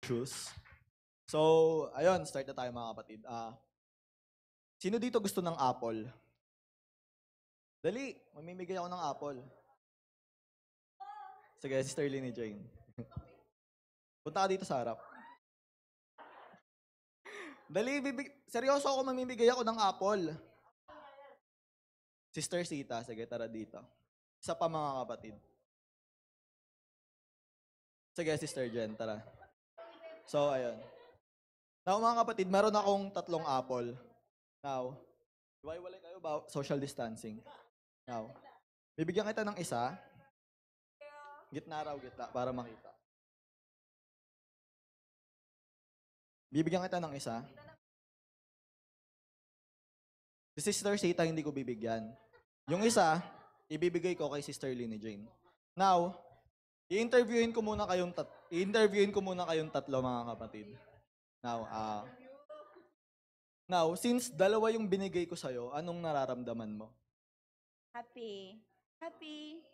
choose. So, ayun, start na tayo mga kapatid. Sino dito gusto ng apple? Dali, mamimigay ako ng apple. Sige, si Sterling ni Jane. Punta ka dito sa harap. Dali, seryoso ako, mamimigay ako ng apple. Sister Sita, sige, tara dito. Isa pa mga kapatid. Sige, Sister Jen, tara. So, ayun. Now, mga kapatid, meron akong 3 apple. Now, iwalay kayo ba? Social distancing. Now, bibigyan kita ng isa. Gitna raw, gitna, para makita. Bibigyan kita ng isa. Si Sister Sita, hindi ko bibigyan. Yung isa, ibibigay ko kay Sister Lynn Jane. Now, i-interviewin ko muna kayong tatlo mga kapatid. Now, since dalawa yung binigay ko sa'yo, anong nararamdaman mo? Happy. Happy.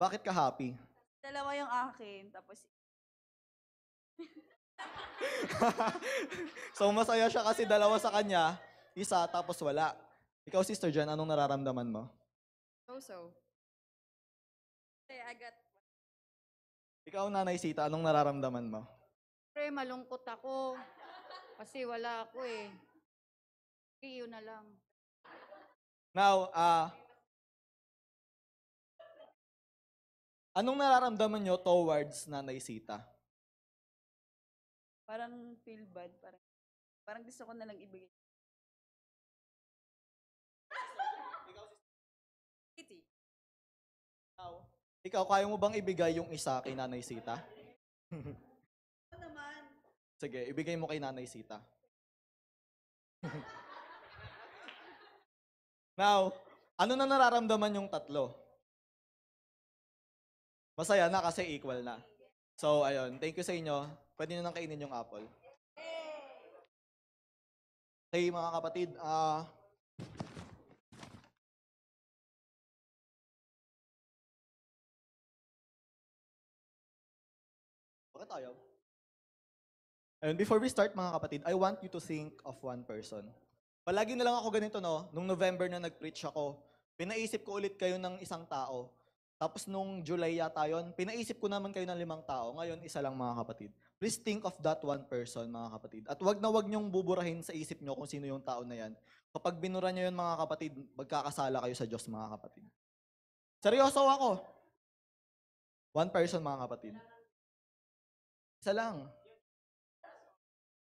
Bakit ka happy? Dalawa yung akin, tapos So, masaya siya kasi dalawa sa kanya, isa tapos wala. Ikaw, Sister Jen, anong nararamdaman mo? so. I got... Ikaw, Nanay Sita, anong nararamdaman mo? Pre, malungkot ako. Kasi wala ako eh. Iyo na lang. Now, anong nararamdaman nyo towards Nanay Sita? Parang feel bad. Parang gusto ko na lang ibigay. Kitty. Now, ikaw, kaya mo bang ibigay yung isa kay Nanay Sita? Ano naman? Sige, ibigay mo kay Nanay Sita. Now, ano na nararamdaman yung tatlo? Masaya na kasi equal na. So, ayun. Thank you sa inyo. Pwede nyo nang kainin yung apple. Hey, mga kapatid, bakit ayaw? Ayun, before we start mga kapatid, I want you to think of one person. Palagi na lang ako ganito, no? Nung November na nag-preach ako, pinaisip ko ulit kayo ng isang tao. Tapos nung July yata yun, pinaisip ko naman kayo ng 5 tao. Ngayon, isa lang mga kapatid. Please think of that one person, mga kapatid. At wag na wag niyong buburahin sa isip niyo kung sino yung tao na yan. Kapag binura niyo yun, mga kapatid, magkakasala kayo sa Diyos, mga kapatid. Seryoso ako. One person, mga kapatid. Isa lang.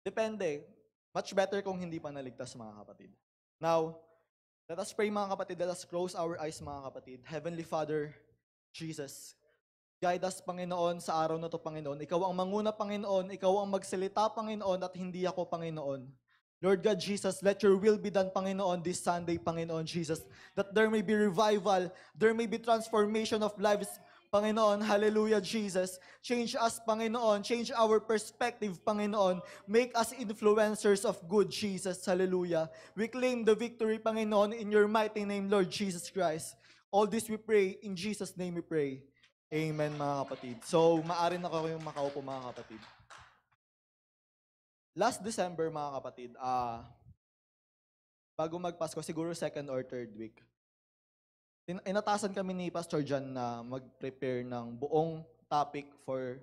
Depende. Much better kung hindi pa naligtas, mga kapatid. Now, let us pray, mga kapatid. Let us close our eyes, mga kapatid. Heavenly Father, Jesus, guide us, Panginoon, sa araw na to, Panginoon. Ikaw ang manguna, Panginoon. Ikaw ang magsalita, Panginoon, at hindi ako, Panginoon. Lord God Jesus, let your will be done, Panginoon, this Sunday, Panginoon Jesus, that there may be revival, there may be transformation of lives, Panginoon. Hallelujah, Jesus. Change us, Panginoon. Change our perspective, Panginoon. Make us influencers of good, Jesus. Hallelujah. We claim the victory, Panginoon, in your mighty name, Lord Jesus Christ. All this we pray, in Jesus' name we pray. Amen, mga kapatid. So, maaari na kayong makaupo, mga kapatid. Last December, mga kapatid, bago magpasko, siguro 2nd or 3rd week, inatasan kami ni Pastor John na mag-prepare ng buong topic for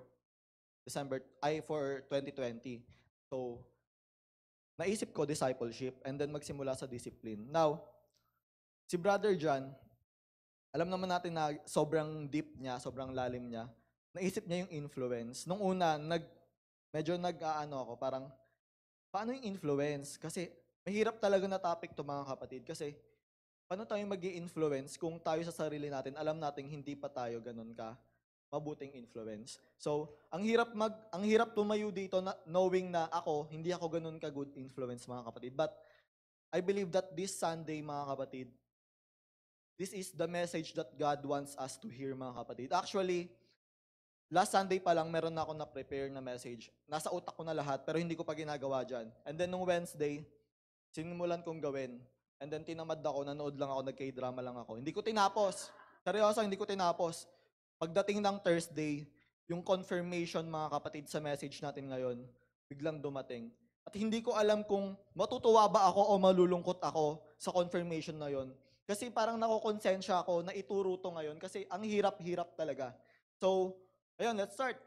for 2020. So, naisip ko discipleship and then magsimula sa discipline. Now, si Brother John, alam naman natin na sobrang deep niya, sobrang lalim niya. Naisip niya yung influence. Nung una, medyo ako, parang, paano yung influence? Kasi, mahirap talaga na topic to, mga kapatid. Kasi, paano tayo mag-i-influence kung tayo sa sarili natin, alam nating hindi pa tayo ganun ka mabuting influence. So, ang hirap tumayo dito na, knowing na hindi ako ganun ka good influence, mga kapatid. But, I believe that this Sunday, mga kapatid, this is the message that God wants us to hear, mga kapatid. Actually, last Sunday pa lang, meron na ako na-prepare na message. Nasa utak ko na lahat, pero hindi ko pa ginagawa dyan. And then, nung Wednesday, sinimulan kong gawin. And then, tinamad ako, nanood lang ako, nag-K-drama lang ako. Hindi ko tinapos. Seryoso, hindi ko tinapos. Pagdating ng Thursday, yung confirmation mga kapatid sa message natin ngayon, biglang dumating. At hindi ko alam kung matutuwa ba ako o malulungkot ako sa confirmation na yon. Kasi parang nakukonsensya ako na ituro to ngayon kasi ang hirap-hirap talaga. So, ayun, let's start.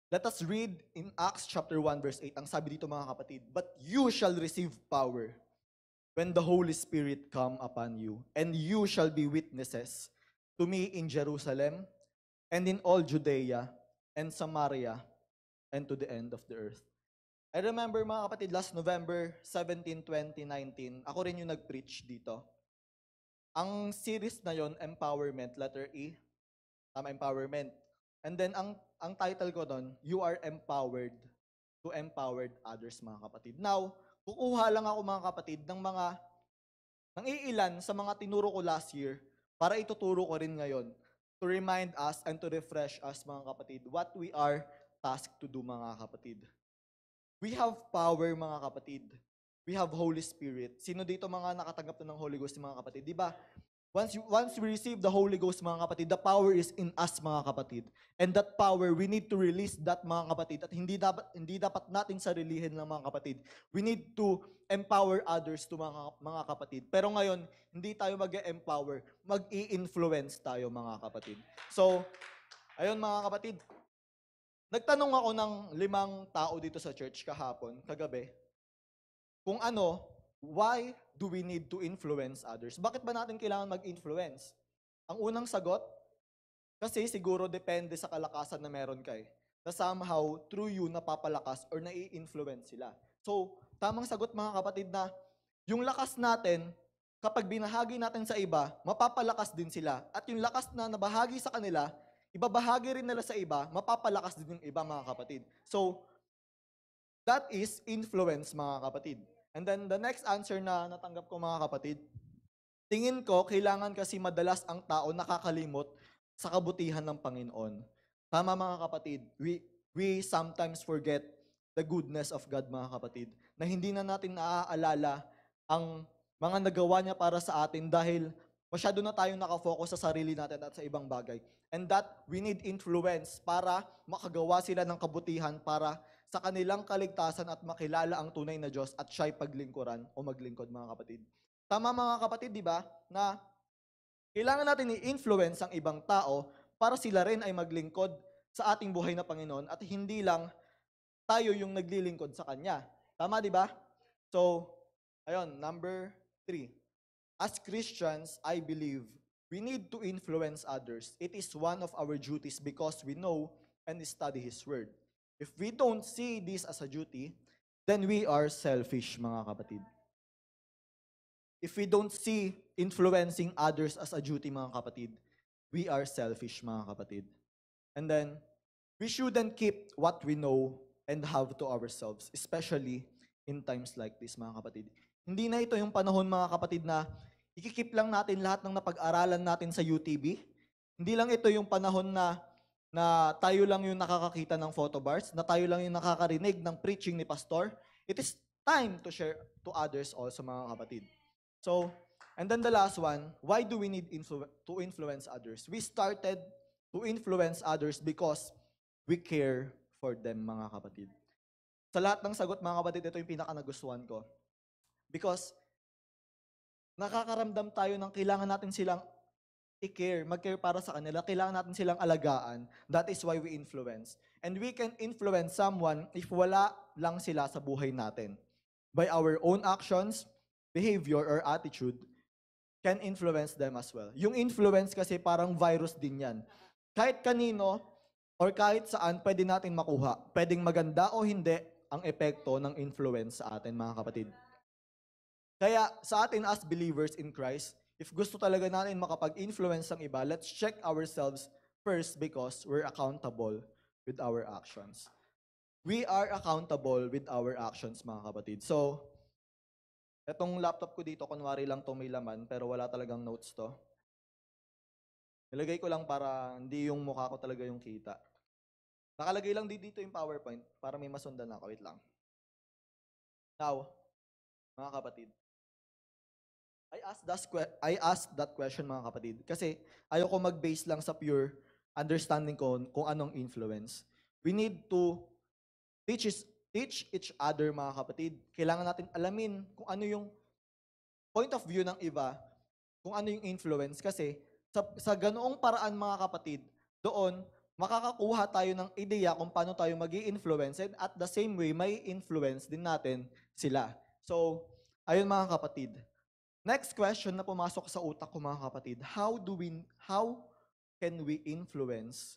Let us read in Acts chapter 1 verse 8. Ang sabi dito mga kapatid, "But you shall receive power when the Holy Spirit come upon you, and you shall be witnesses to me in Jerusalem and in all Judea and Samaria and to the end of the earth." I remember mga kapatid, last November 17, 2019, ako rin yung nag-preach dito. Ang series na yon, Empowerment, letter E, tama, empowerment. And then ang title ko doon, You Are Empowered to Empower Others, mga kapatid. Now, kukuha lang ako mga kapatid ng iilan sa mga tinuro ko last year para ituturo ko rin ngayon to remind us and to refresh us mga kapatid what we are tasked to do mga kapatid. We have power mga kapatid. We have Holy Spirit. Sino dito mga nakatanggap na ng Holy Ghost mga kapatid? Di ba? Once we receive the Holy Ghost, mga kapatid, the power is in us, mga kapatid. And that power, we need to release that, mga kapatid. At hindi dapat natin sarilihin lang, mga kapatid. We need to empower others to mga kapatid. Pero ngayon, hindi tayo mag-empower, mag-i-influence tayo, mga kapatid. So, ayun mga kapatid, nagtanong ako ng 5 tao dito sa church kagabi, kung why do we need to influence others? Bakit ba natin kailangan mag-influence? Ang unang sagot, kasi siguro depende sa kalakasan na meron ka na somehow, through you, napapalakas or nai-influence sila. So, tamang sagot mga kapatid na, yung lakas natin, kapag binahagi natin sa iba, mapapalakas din sila. At yung lakas na nabahagi sa kanila, ibabahagi rin nila sa iba, mapapalakas din yung iba mga kapatid. So, that is influence mga kapatid. And then the next answer na natanggap ko mga kapatid, tingin ko kailangan kasi madalas ang tao nakakalimot sa kabutihan ng Panginoon. Tama mga kapatid, we sometimes forget the goodness of God mga kapatid, na hindi na natin naaalala ang mga nagawa niya para sa atin dahil masyado na tayong nakafocus sa sarili natin at sa ibang bagay. And that we need influence para makagawa sila ng kabutihan para sa kanilang kaligtasan at makilala ang tunay na Diyos at siya'y paglingkuran o maglingkod mga kapatid. Tama mga kapatid, di ba? Na kailangan natin i-influence ang ibang tao para sila rin ay maglingkod sa ating buhay na Panginoon at hindi lang tayo yung naglilingkod sa Kanya. Tama, di ba? So, ayun, number 3. As Christians, I believe we need to influence others. It is one of our duties because we know and study His Word. If we don't see this as a duty, then we are selfish, mga kapatid. If we don't see influencing others as a duty, mga kapatid, we are selfish, mga kapatid. And then, we shouldn't keep what we know and have to ourselves, especially in times like this, mga kapatid. Hindi na ito yung panahon, mga kapatid, na ikikip lang natin lahat ng napag-aralan natin sa UTB. Hindi lang ito yung panahon na tayo lang yung nakakakita ng photo bars, na tayo lang yung nakakarinig ng preaching ni pastor. It is time to share to others also, mga kapatid. So, and then the last one, why do we need to influence others? We started to influence others because we care for them, mga kapatid. Sa lahat ng sagot, mga kapatid, ito yung pinaka-nagustuhan ko. Because nakakaramdam tayo ng kailangan natin silang i-care, mag-care para sa kanila, kailangan natin silang alagaan. That is why we influence. And we can influence someone if wala lang sila sa buhay natin. By our own actions, behavior, or attitude, can influence them as well. Yung influence kasi parang virus din yan. Kahit kanino, or kahit saan, pwede natin makuha. Pwedeng maganda o hindi ang epekto ng influence sa atin, mga kapatid. Kaya sa atin as believers in Christ, if gusto talaga natin makapag-influence ng iba, let's check ourselves first because we're accountable with our actions. We are accountable with our actions, mga kapatid. So, etong laptop ko dito, kunwari lang itong may laman, pero wala talagang notes to. Nilagay ko lang para hindi yung mukha ko talaga yung kita. Nakalagay lang dito yung PowerPoint para may masundan ako. Wait lang. Now, mga kapatid, I asked that question, mga kapatid, kasi ayoko mag-base lang sa pure understanding ko kung anong influence. We need to teach each other, mga kapatid. Kailangan natin alamin kung ano yung point of view ng iba, kung ano yung influence. Kasi sa ganoong paraan, mga kapatid, doon, makakakuha tayo ng ideya kung paano tayo mag-i-influence, and at the same way, may influence din natin sila. So, ayun mga kapatid. Next question na pumasok sa utak ko, mga kapatid, how can we influence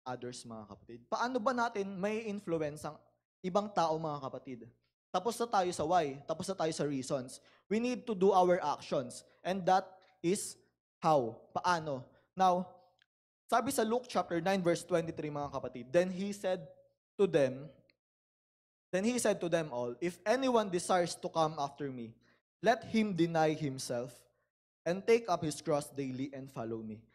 others, mga kapatid? Paano ba natin may influence ang ibang tao, mga kapatid? Tapos na tayo sa why, tapos na tayo sa reasons. We need to do our actions, and that is how, paano. Now, sabi sa Luke chapter 9 verse 23, mga kapatid, Then he said to them all, if anyone desires to come after me, let him deny himself and take up his cross daily and follow me.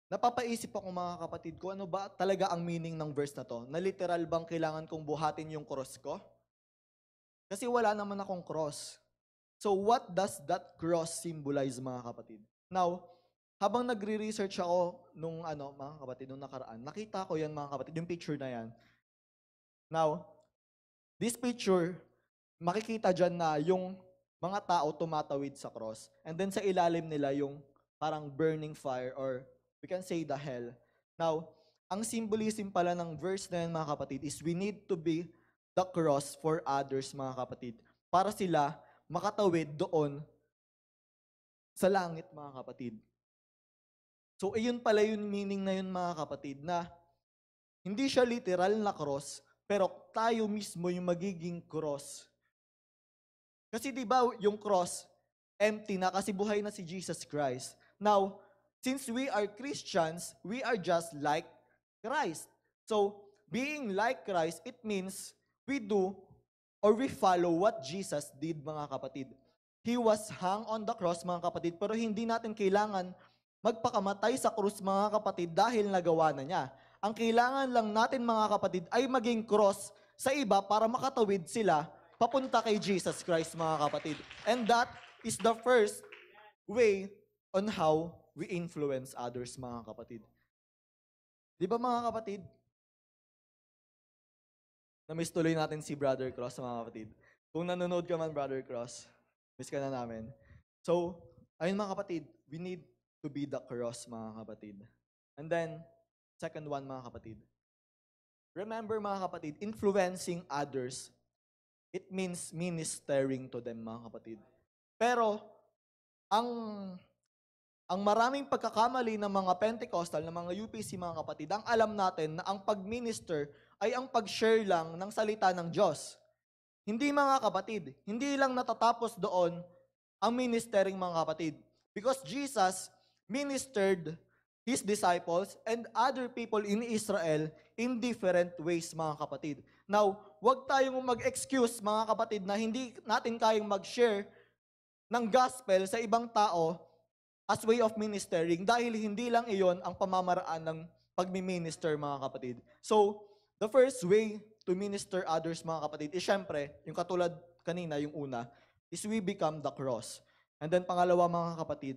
Napapaisip ako, mga kapatid, ko ano ba talaga ang meaning ng verse na to? Na literal bang kailangan kong buhatin yung cross ko? Kasi wala naman akong cross. So what does that cross symbolize, mga kapatid? Now, habang nagre-research ako mga kapatid, nung nakaraan, nakita ko yan, mga kapatid, yung picture na yan. Now, this picture, makikita dyan na yung mga tao tumatawid sa cross. And then sa ilalim nila yung parang burning fire, or we can say the hell. Now, ang symbolism pala ng verse na yan, mga kapatid, is we need to be the cross for others, mga kapatid. Para sila makatawid doon sa langit, mga kapatid. So, ayun pala yung meaning na yun, mga kapatid, na hindi siya literal na cross, pero tayo mismo yung magiging cross. Kasi di ba yung cross, empty na kasi buhay na si Jesus Christ. Now, since we are Christians, we are just like Christ. So, being like Christ, it means we do or we follow what Jesus did, mga kapatid. He was hung on the cross, mga kapatid, pero hindi natin kailangan magpakamatay sa krus, mga kapatid, dahil nagawa na niya. Ang kailangan lang natin, mga kapatid, ay maging cross sa iba para makatawid sila papunta kay Jesus Christ, mga kapatid. And that is the first way on how we influence others, mga kapatid. Di ba, mga kapatid? Na-miss tuloy natin si Brother Cross, mga kapatid. Kung nanonood ka man, Brother Cross, miss ka na namin. So, ayun, mga kapatid, we need to be the cross, mga kapatid. And then, second one, mga kapatid. Remember, mga kapatid, influencing others, it means ministering to them, mga kapatid. Pero, ang maraming pagkakamali ng mga Pentecostal, ng mga UPC, mga kapatid, ang alam natin na ang pag-minister ay ang pag-share lang ng salita ng Diyos. Hindi, mga kapatid, hindi lang natatapos doon ang ministering, mga kapatid. Because Jesus ministered His disciples and other people in Israel in different ways, mga kapatid. Now, huwag tayong mag-excuse, mga kapatid, na hindi natin kayang mag-share ng gospel sa ibang tao as way of ministering, dahil hindi lang iyon ang pamamaraan ng pagmi-minister, mga kapatid. So, the first way to minister others, mga kapatid, is syempre, yung katulad kanina, yung una, is we become the cross. And then pangalawa, mga kapatid,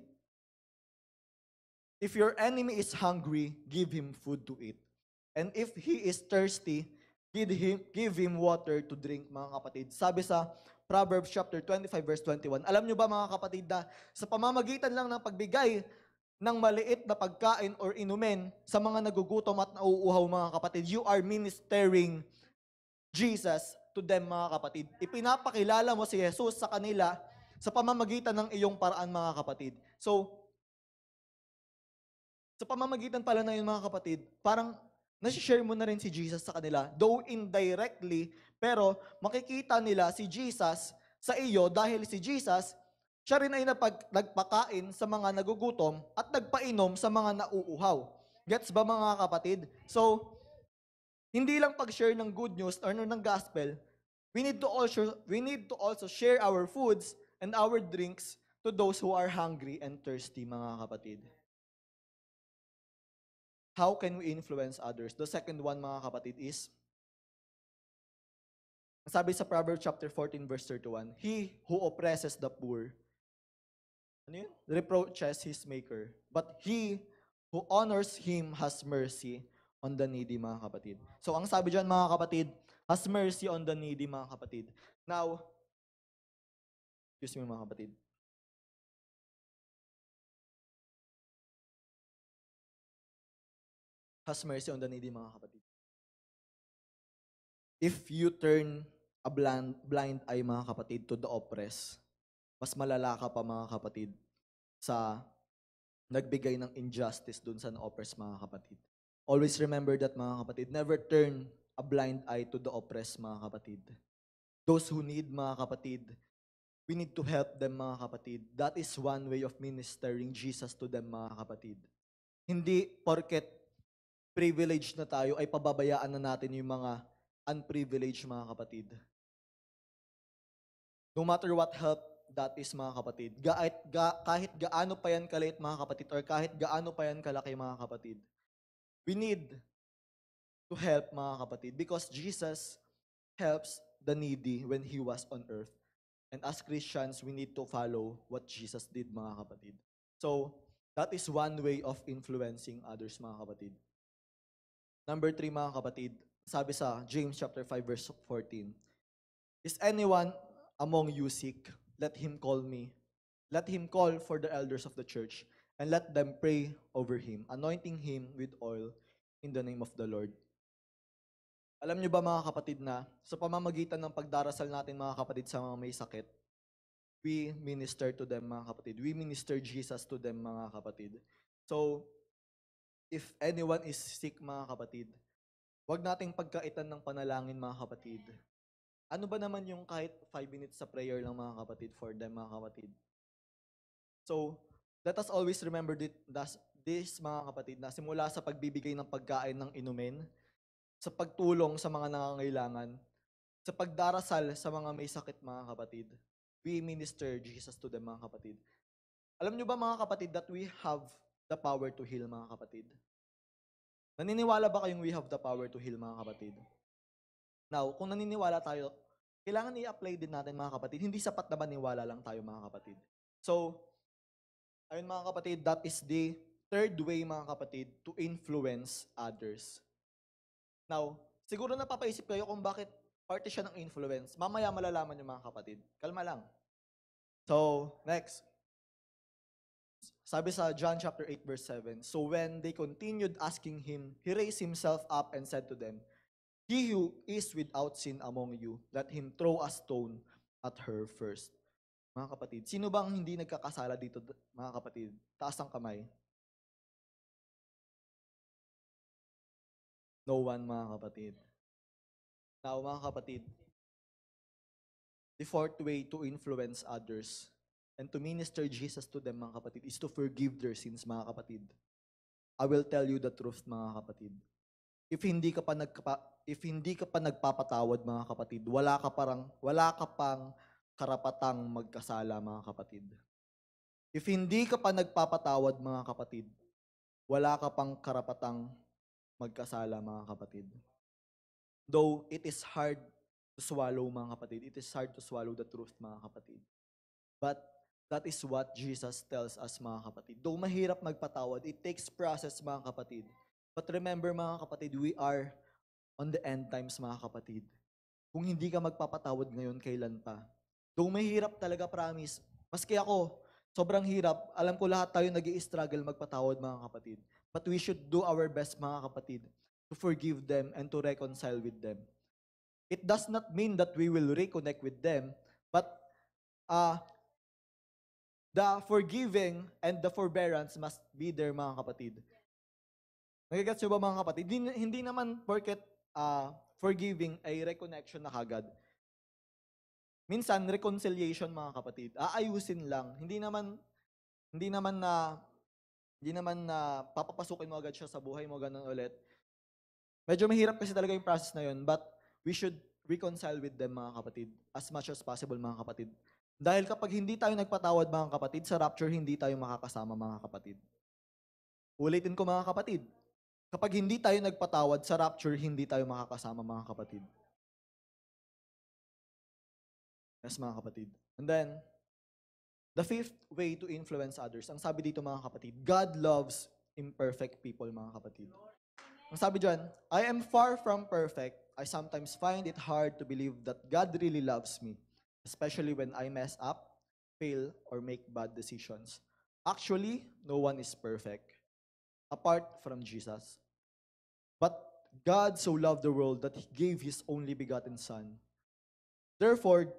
if your enemy is hungry, give him food to eat. And if he is thirsty, give him water to drink, mga kapatid. Sabi sa Proverbs chapter 25 verse 21. Alam nyo ba, mga kapatid, na sa pamamagitan lang ng pagbigay ng maliit na pagkain or inumin sa mga nagugutom at nauuhaw, mga kapatid, you are ministering Jesus to them, mga kapatid. Ipinapakilala mo si Jesus sa kanila sa pamamagitan ng iyong paraan, mga kapatid. So, sa pamamagitan pala na yun, mga kapatid, parang nasi-share mo na rin si Jesus sa kanila. Though indirectly, pero makikita nila si Jesus sa iyo dahil si Jesus, siya rin ay nagpakain sa mga nagugutom at nagpainom sa mga nauuhaw. Gets ba, mga kapatid? So, hindi lang pag-share ng good news or ng gospel, we need to also share our foods and our drinks to those who are hungry and thirsty, mga kapatid. How can we influence others? The second one, mga kapatid, is, sabi sa Proverbs chapter 14 verse 31, he who oppresses the poor, reproaches his maker, but he Who honors him has mercy on the needy, mga kapatid. So, ang sabi dyan, mga kapatid, has mercy on the needy, mga kapatid. Now, excuse me, mga kapatid. Has mercy on the needy, mga kapatid. If you turn a blind eye, mga kapatid, to the oppressed, mas malala ka pa, mga kapatid, sa nagbigay ng injustice dun sa na-oppress, mga kapatid. Always remember that, mga kapatid. Never turn a blind eye to the oppressed, mga kapatid. Those who need, mga kapatid, we need to help them, mga kapatid. That is one way of ministering Jesus to them, mga kapatid. Hindi porket privileged na tayo ay pababayaan na natin yung mga unprivileged, mga kapatid. No matter what help that is, mga kapatid, kahit gaano pa yan kaliit, mga kapatid, or kahit gaano pa yan kalaki, mga kapatid, we need to help, mga kapatid, because Jesus helps the needy when He was on earth. And as Christians, we need to follow what Jesus did, mga kapatid. So, that is one way of influencing others, mga kapatid. Number 3, mga kapatid, sabi sa James chapter 5, verse 14, is anyone among you sick? Let him call me. Let him call for the elders of the church, and let them pray over him, anointing him with oil in the name of the Lord. Alam niyo ba, mga kapatid, na sa pamamagitan ng pagdarasal natin, mga kapatid, sa mga may sakit, we minister to them, mga kapatid. We minister Jesus to them, mga kapatid. So, if anyone is sick, mga kapatid, wag nating pagkaitan ng panalangin, mga kapatid. Ano ba naman yung kahit 5 minutes sa prayer lang, mga kapatid, for them, mga kapatid? So, let us always remember this, mga kapatid, na simula sa pagbibigay ng pagkain ng inumin, sa pagtulong sa mga nangangailangan, sa pagdarasal sa mga may sakit, mga kapatid, we minister Jesus to them, mga kapatid. Alam nyo ba, mga kapatid, that we have the power to heal, mga kapatid? Naniniwala ba kayong we have the power to heal, mga kapatid? Now, kung naniniwala tayo, kailangan i-apply din natin, mga kapatid. Hindi sapat na maniwala lang tayo, mga kapatid. So, ayun, mga kapatid, that is the third way, mga kapatid, to influence others. Now, siguro napapaisip kayo kung bakit parte siya ng influence. Mamaya malalaman niyo, mga kapatid. Kalma lang. So, next. Sabi sa John chapter 8, verse 7, so when they continued asking him, he raised himself up and said to them, he who is without sin among you, let him throw a stone at her first. Mga kapatid, sino bang hindi nagkakasala dito, mga kapatid? Taas ang kamay. No one, mga kapatid. Now, mga kapatid, the fourth way to influence others and to minister Jesus to them, mga kapatid, is to forgive their sins, mga kapatid. I will tell you the truth, mga kapatid. If hindi ka pa nagpapatawad, mga kapatid, wala ka pang karapatang magkasala, mga kapatid. If hindi ka pa nagpapatawad, mga kapatid, wala ka pang karapatang magkasala, mga kapatid. Though it is hard to swallow, mga kapatid, it is hard to swallow the truth, mga kapatid. But that is what Jesus tells us, mga kapatid. Though mahirap magpatawad, it takes process, mga kapatid. But remember, mga kapatid, we are on the end times, mga kapatid. Kung hindi ka magpapatawad ngayon, kailan pa? Though mahirap talaga, promise. Maski ako, sobrang hirap. Alam ko lahat tayo nag-i-struggle magpatawad, mga kapatid. But we should do our best, mga kapatid, to forgive them and to reconcile with them. It does not mean that we will reconnect with them, but the forgiving and the forbearance must be there, mga kapatid. Nagigets nyo ba, mga kapatid? Hindi naman porket forgiving ay reconnection na kagad. Minsan, reconciliation, mga kapatid. Aayusin lang. Hindi naman na papapasukin mo agad siya sa buhay mo, ganun ulit. Medyo mahirap kasi talaga yung process na yun, but we should reconcile with them, mga kapatid, as much as possible, mga kapatid. Dahil kapag hindi tayo nagpatawad, mga kapatid, sa rapture, hindi tayo makakasama, mga kapatid. Ulitin ko, mga kapatid. Kapag hindi tayo nagpatawad, sa rapture, hindi tayo makakasama, mga kapatid. Yes, mga kapatid. And then, the fifth way to influence others, ang sabi dito, mga kapatid, God loves imperfect people, mga kapatid. Ang sabi dyan, I am far from perfect. I sometimes find it hard to believe that God really loves me, especially when I mess up, fail, or make bad decisions. Actually, no one is perfect, apart from Jesus. But God so loved the world that He gave His only begotten Son. Therefore,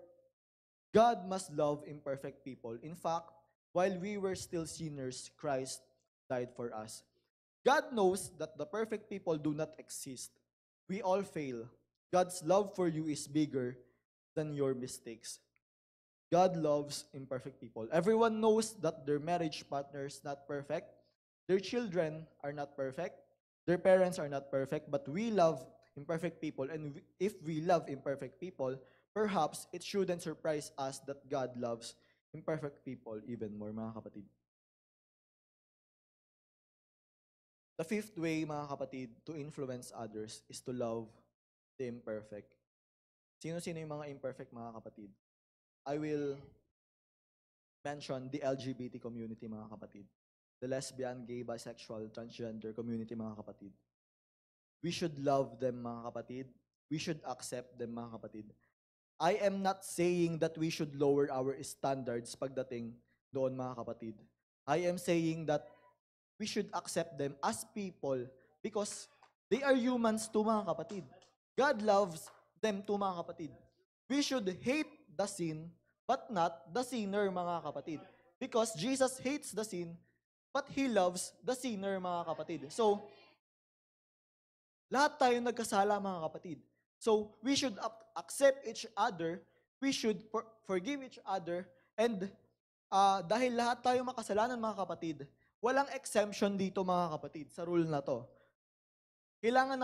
God must love imperfect people. In fact, while we were still sinners, Christ died for us. God knows that the perfect people do not exist. We all fail. God's love for you is bigger than your mistakes. God loves imperfect people. Everyone knows that their marriage partner is not perfect. Their children are not perfect. Their parents are not perfect. But we love imperfect people. And if we love imperfect people, perhaps it shouldn't surprise us that God loves imperfect people even more, mga kapatid. The fifth way, mga kapatid, to influence others is to love the imperfect. Sino-sino yung mga imperfect, mga kapatid? I will mention the LGBT community, mga kapatid. The lesbian, gay, bisexual, transgender community, mga kapatid. We should love them, mga kapatid. We should accept them, mga kapatid. I am not saying that we should lower our standards pagdating doon, mga kapatid. I am saying that we should accept them as people because they are humans too, mga kapatid. God loves them too, mga kapatid. We should hate the sin, but not the sinner, mga kapatid. Because Jesus hates the sin, but He loves the sinner, mga kapatid. So, lahat tayo nagkasala, mga kapatid. So, we should accept each other, we should forgive each other, and dahil lahat tayo makasalanan, mga kapatid, walang exemption dito, mga kapatid, sa rule na to. Kailangan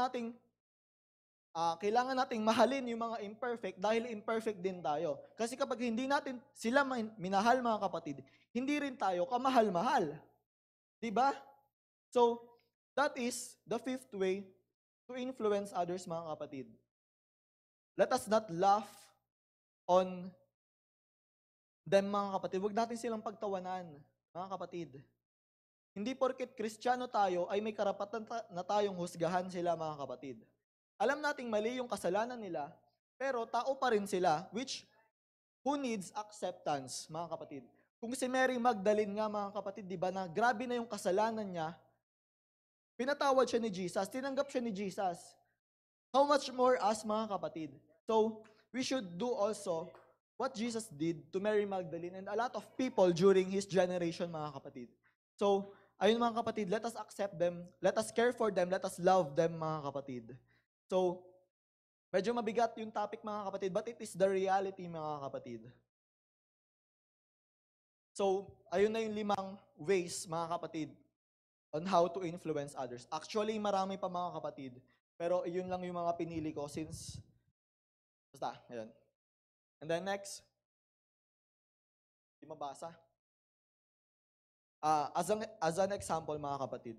nating mahalin yung mga imperfect dahil imperfect din tayo. Kasi kapag hindi natin sila minahal, mga kapatid, hindi rin tayo kamahal-mahal. Diba? So, that is the fifth way to influence others, mga kapatid. Let us not laugh on them, mga kapatid. Huwag natin silang pagtawanan, mga kapatid. Hindi porket Kristiyano tayo ay may karapatan na tayong husgahan sila, mga kapatid. Alam nating mali yung kasalanan nila, pero tao pa rin sila, who needs acceptance, mga kapatid. Kung si Mary Magdalene nga, mga kapatid, di ba, na grabe na yung kasalanan niya, pinatawad siya ni Jesus, tinanggap siya ni Jesus. How much more us, mga kapatid? So, we should do also what Jesus did to Mary Magdalene and a lot of people during His generation, mga kapatid. So, ayun, mga kapatid, let us accept them, let us care for them, let us love them, mga kapatid. So, medyo mabigat yung topic, mga kapatid, but it is the reality, mga kapatid. So, ayun na yung 5 ways, mga kapatid, on how to influence others. Actually, marami pa, mga kapatid, pero yun lang yung mga pinili ko since, basta, ayun. And then next, di mabasa. As an example, mga kapatid.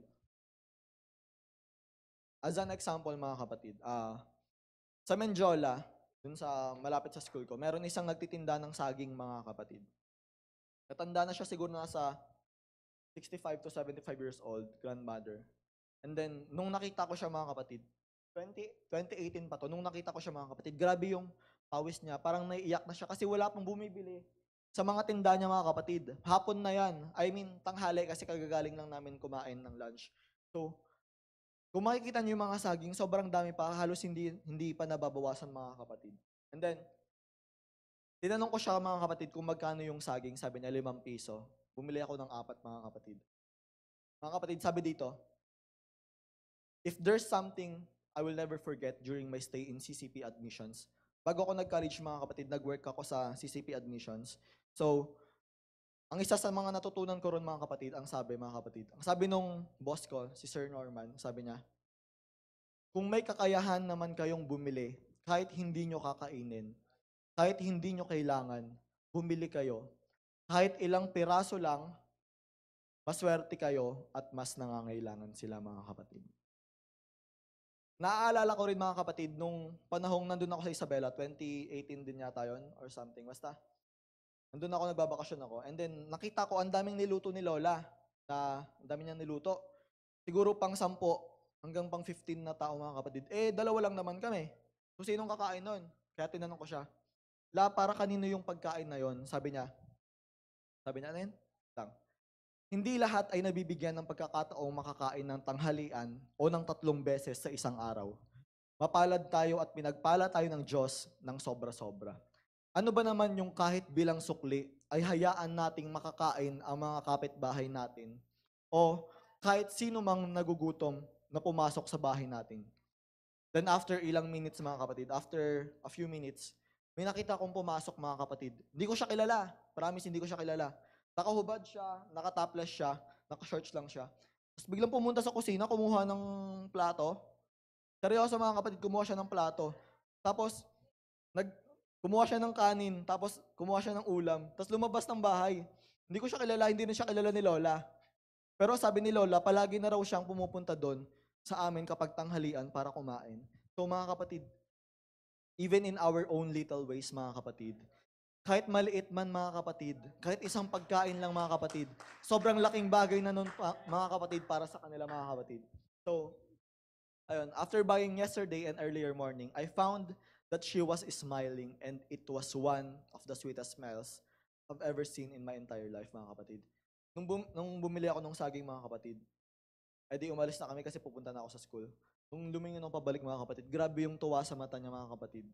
Sa Menjola, dun sa malapit sa school ko, meron isang nagtitinda ng saging, mga kapatid. Natanda na siya, siguro nasa 65 to 75 years old, grandmother. And then, nung nakita ko siya, mga kapatid, 2018 pa to, nung nakita ko siya, mga kapatid, grabe yung pawis niya, parang naiiyak na siya kasi wala pang bumibili sa mga tinda niya, mga kapatid. Hapon na yan. I mean, tanghali kasi kagagaling lang namin kumain ng lunch. So, kung makikita niyo yung mga saging, sobrang dami pa, halos hindi pa nababawasan, mga kapatid. And then, tinanong ko siya, mga kapatid, kung magkano yung saging. Sabi niya, 5 piso. Bumili ako ng 4, mga kapatid. Mga kapatid, sabi dito, if there's something I will never forget during my stay in CCP admissions, bago ako nag-college, mga kapatid, nag-work ako sa CCP admissions. So, ang isa sa mga natutunan ko ron, mga kapatid, ang sabi nung boss ko, si Sir Norman, sabi niya, kung may kakayahan naman kayong bumili, kahit hindi nyo kakainin, kahit hindi nyo kailangan, bumili kayo. Kahit ilang piraso lang, maswerte kayo at mas nangangailangan sila, mga kapatid. Naaalala ko rin, mga kapatid, nung panahong nandun ako sa Isabela, 2018 din yata yun or something. Basta, nandun ako, nagbabakasyon ako. And then, nakita ko, ang daming niluto ni Lola. Ang dami niyang niluto. siguro pang 10 hanggang pang 15 na tao mga kapatid. Dalawa lang naman kami. Kung sinong kakain nun. Kaya tinanong ko siya, para kanino yung pagkain na yon? Sabi niya, ano yun? Lang. Hindi lahat ay nabibigyan ng pagkakataong makakain ng tanghalian o ng 3 beses sa isang araw. Mapalad tayo at pinagpala tayo ng Diyos ng sobra-sobra. Ano ba naman yung kahit bilang sukli ay hayaan nating makakain ang mga kapitbahay natin o kahit sino mang nagugutom na pumasok sa bahay natin? Then after ilang minutes mga kapatid, after a few minutes, may nakita akong pumasok mga kapatid. Hindi ko siya kilala. Promise, hindi ko siya kilala. Nakahubad siya, nakatopless siya, naka-shorts lang siya. Tapos biglang pumunta sa kusina, kumuha ng plato. Seryoso mga kapatid, kumuha siya ng plato. Tapos, kumuha siya ng kanin, tapos kumuha siya ng ulam, tapos lumabas ng bahay. Hindi ko siya kilala, hindi na siya kilala ni Lola. Pero sabi ni Lola, palagi na raw siyang pumupunta doon sa amin kapag tanghalian para kumain. So mga kapatid, even in our own little ways mga kapatid, kahit maliit man mga kapatid, kahit isang pagkain lang mga kapatid, sobrang laking bagay na nun mga kapatid para sa kanila mga kapatid. So, ayun, after buying yesterday and earlier morning, I found that she was smiling and it was one of the sweetest smiles I've ever seen in my entire life mga kapatid. Nung bumili ako ng saging mga kapatid, di umalis na kami kasi pupunta na ako sa school. Nung lumingon ako pabalik mga kapatid, grabe yung tuwa sa mata niya mga kapatid.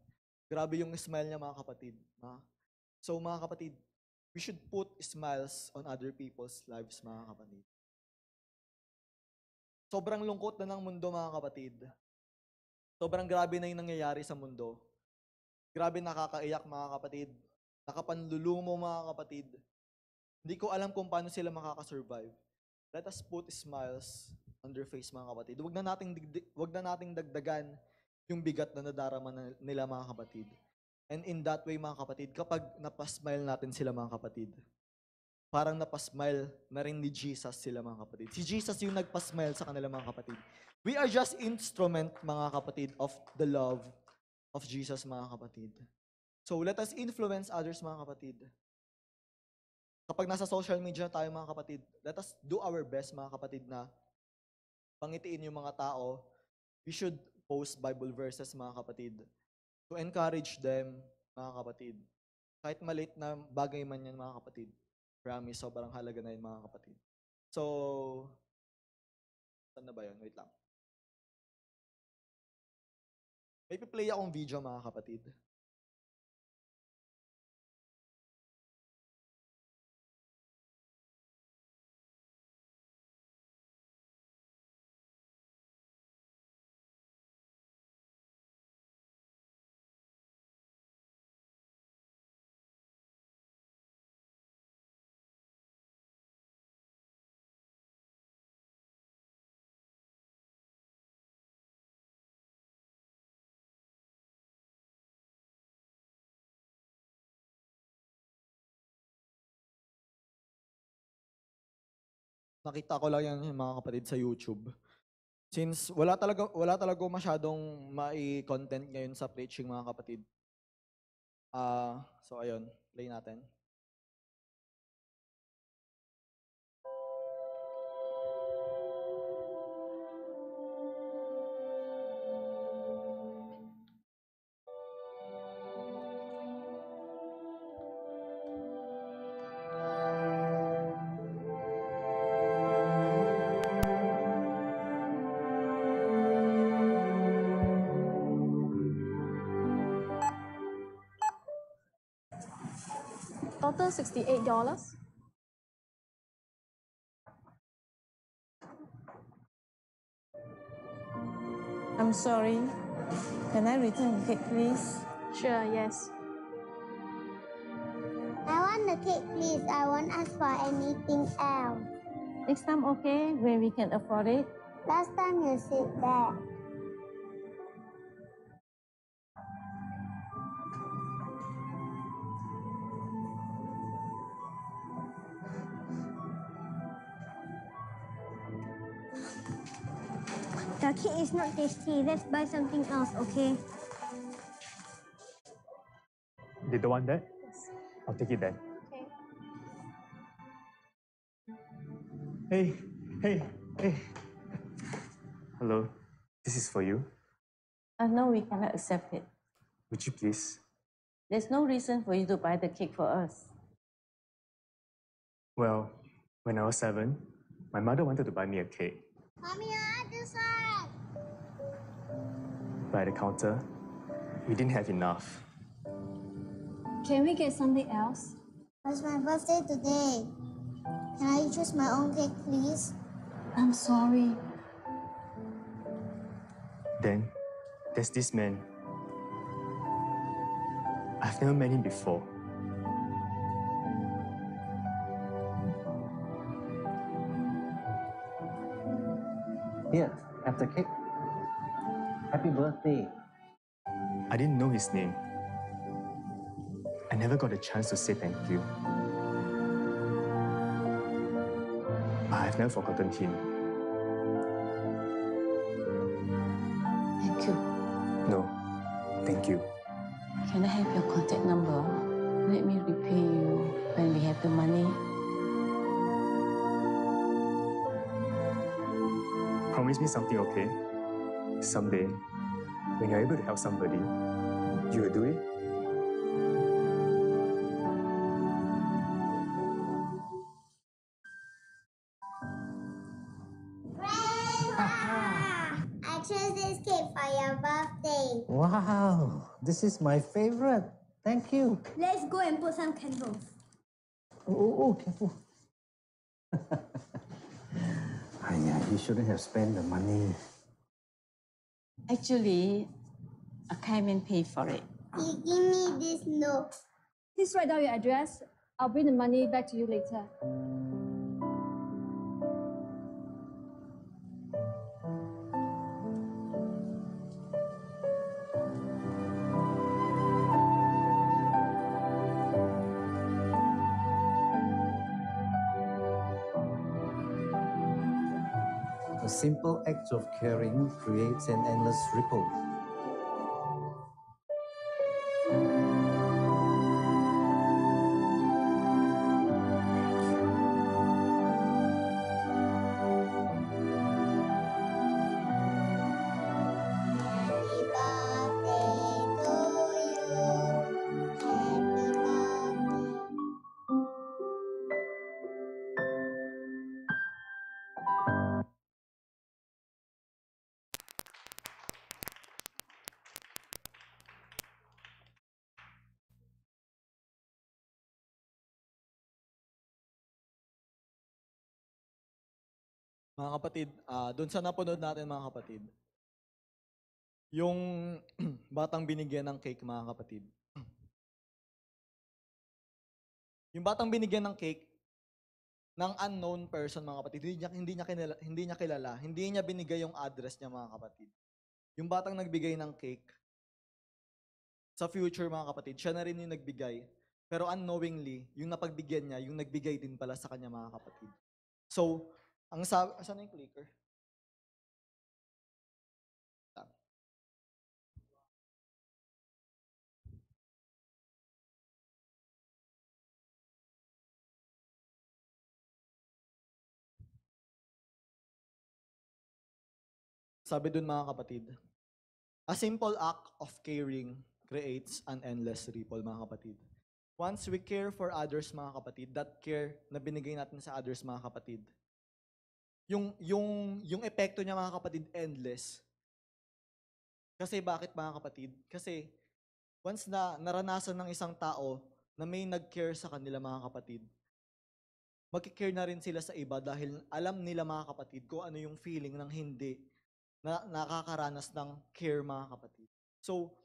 Grabe yung smile niya mga kapatid. So mga kapatid, we should put smiles on other people's lives mga kapatid. Sobrang lungkot na ng mundo mga kapatid. Sobrang grabe na yung nangyayari sa mundo. Grabe nakakaiyak mga kapatid. Nakapanlulumo mga kapatid. Hindi ko alam kung paano sila makakasurvive. Let us put smiles on their face mga kapatid. Huwag na nating dagdagan yung bigat na nadarama nila mga kapatid. And in that way mga kapatid, kapag napasmile natin sila mga kapatid, parang napasmile na rin ni Jesus sila mga kapatid. Si Jesus yung nagpasmile sa kanila mga kapatid. We are just instrument mga kapatid of the love of Jesus mga kapatid. So let us influence others mga kapatid. Kapag nasa social media tayo mga kapatid, let us do our best mga kapatid na pangitiin yung mga tao. We should post Bible verses mga kapatid to encourage them mga kapatid. Kahit maliit na bagay man yan mga kapatid. Promise, sobrang halaga na yun mga kapatid. So, saan na ba yun? Wait lang. May piplay akong video mga kapatid. Nakita ko lang yan mga kapatid sa YouTube. Since wala talaga masyadong mai-content ngayon sa preaching mga kapatid. So ayun, play natin. Total $68. I'm sorry. Can I return the cake, please? Sure, yes. I want the cake, please. I won't ask for anything else. Next time, okay, when we can afford it. Last time you said that. The cake is not tasty. Let's buy something else, okay? They don't want that? I'll take it then. Okay. Hey. Hello, this is for you. No, we cannot accept it. Would you please? There's no reason for you to buy the cake for us. Well, when I was 7, my mother wanted to buy me a cake. Mommy, I want this one. But at the counter, we didn't have enough. Can we get something else? It's my birthday today. Can I choose my own cake, please? I'm sorry. Then, there's this man. I've never met him before. Here, have the cake. Happy birthday. I didn't know his name. I never got a chance to say thank you. But I've never forgotten him. Thank you. No, thank you. Can I have your contact number? Let me repay you when we have the money. Promise me something, okay? Someday, when you're able to help somebody, you will do it. I chose this cake for your birthday. Wow, this is my favorite. Thank you. Let's go and put some candles. Oh, careful. You shouldn't have spent the money. Actually, a Kaiman paid for it. You give me this note. Please write down your address. I'll bring the money back to you later. A simple act of caring creates an endless ripple. Happy birthday to you. Happy birthday. Mga kapatid, doon sa napanood natin mga kapatid, yung batang binigyan ng cake mga kapatid. Yung batang binigyan ng cake ng unknown person mga kapatid, hindi niya kilala, hindi niya binigay yung address niya mga kapatid. Yung batang nagbigay ng cake, sa future mga kapatid, siya na rin yung nagbigay. Pero unknowingly, yung napagbigyan niya, yung nagbigay din pala sa kanya mga kapatid. So, ang sabi, asan na yung clicker? Sabi dun mga kapatid, a simple act of caring creates an endless ripple mga kapatid. Once we care for others mga kapatid, that care na binigay natin sa others mga kapatid, yung epekto niya mga kapatid, endless. Kasi bakit mga kapatid? Kasi once na naranasan ng isang tao na may nag-care sa kanila mga kapatid, mag-care na rin sila sa iba dahil alam nila mga kapatid kung ano yung feeling ng hindi na nakakaranas ng care mga kapatid. So,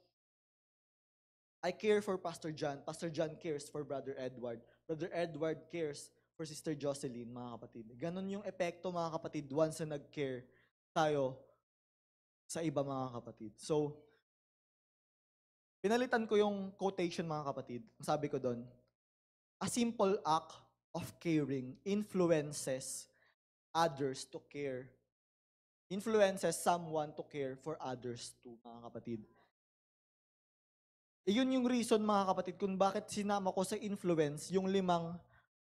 I care for Pastor John. Pastor John cares for Brother Edward. Brother Edward cares for Sister Jocelyn, mga kapatid. Ganon yung epekto, mga kapatid, once na nag-care tayo sa iba, mga kapatid. So, pinalitan ko yung quotation, mga kapatid. Sabi ko doon, a simple act of caring influences others to care. Influences someone to care for others too, mga kapatid. Yun yung reason mga kapatid kung bakit sinama ko sa influence yung 5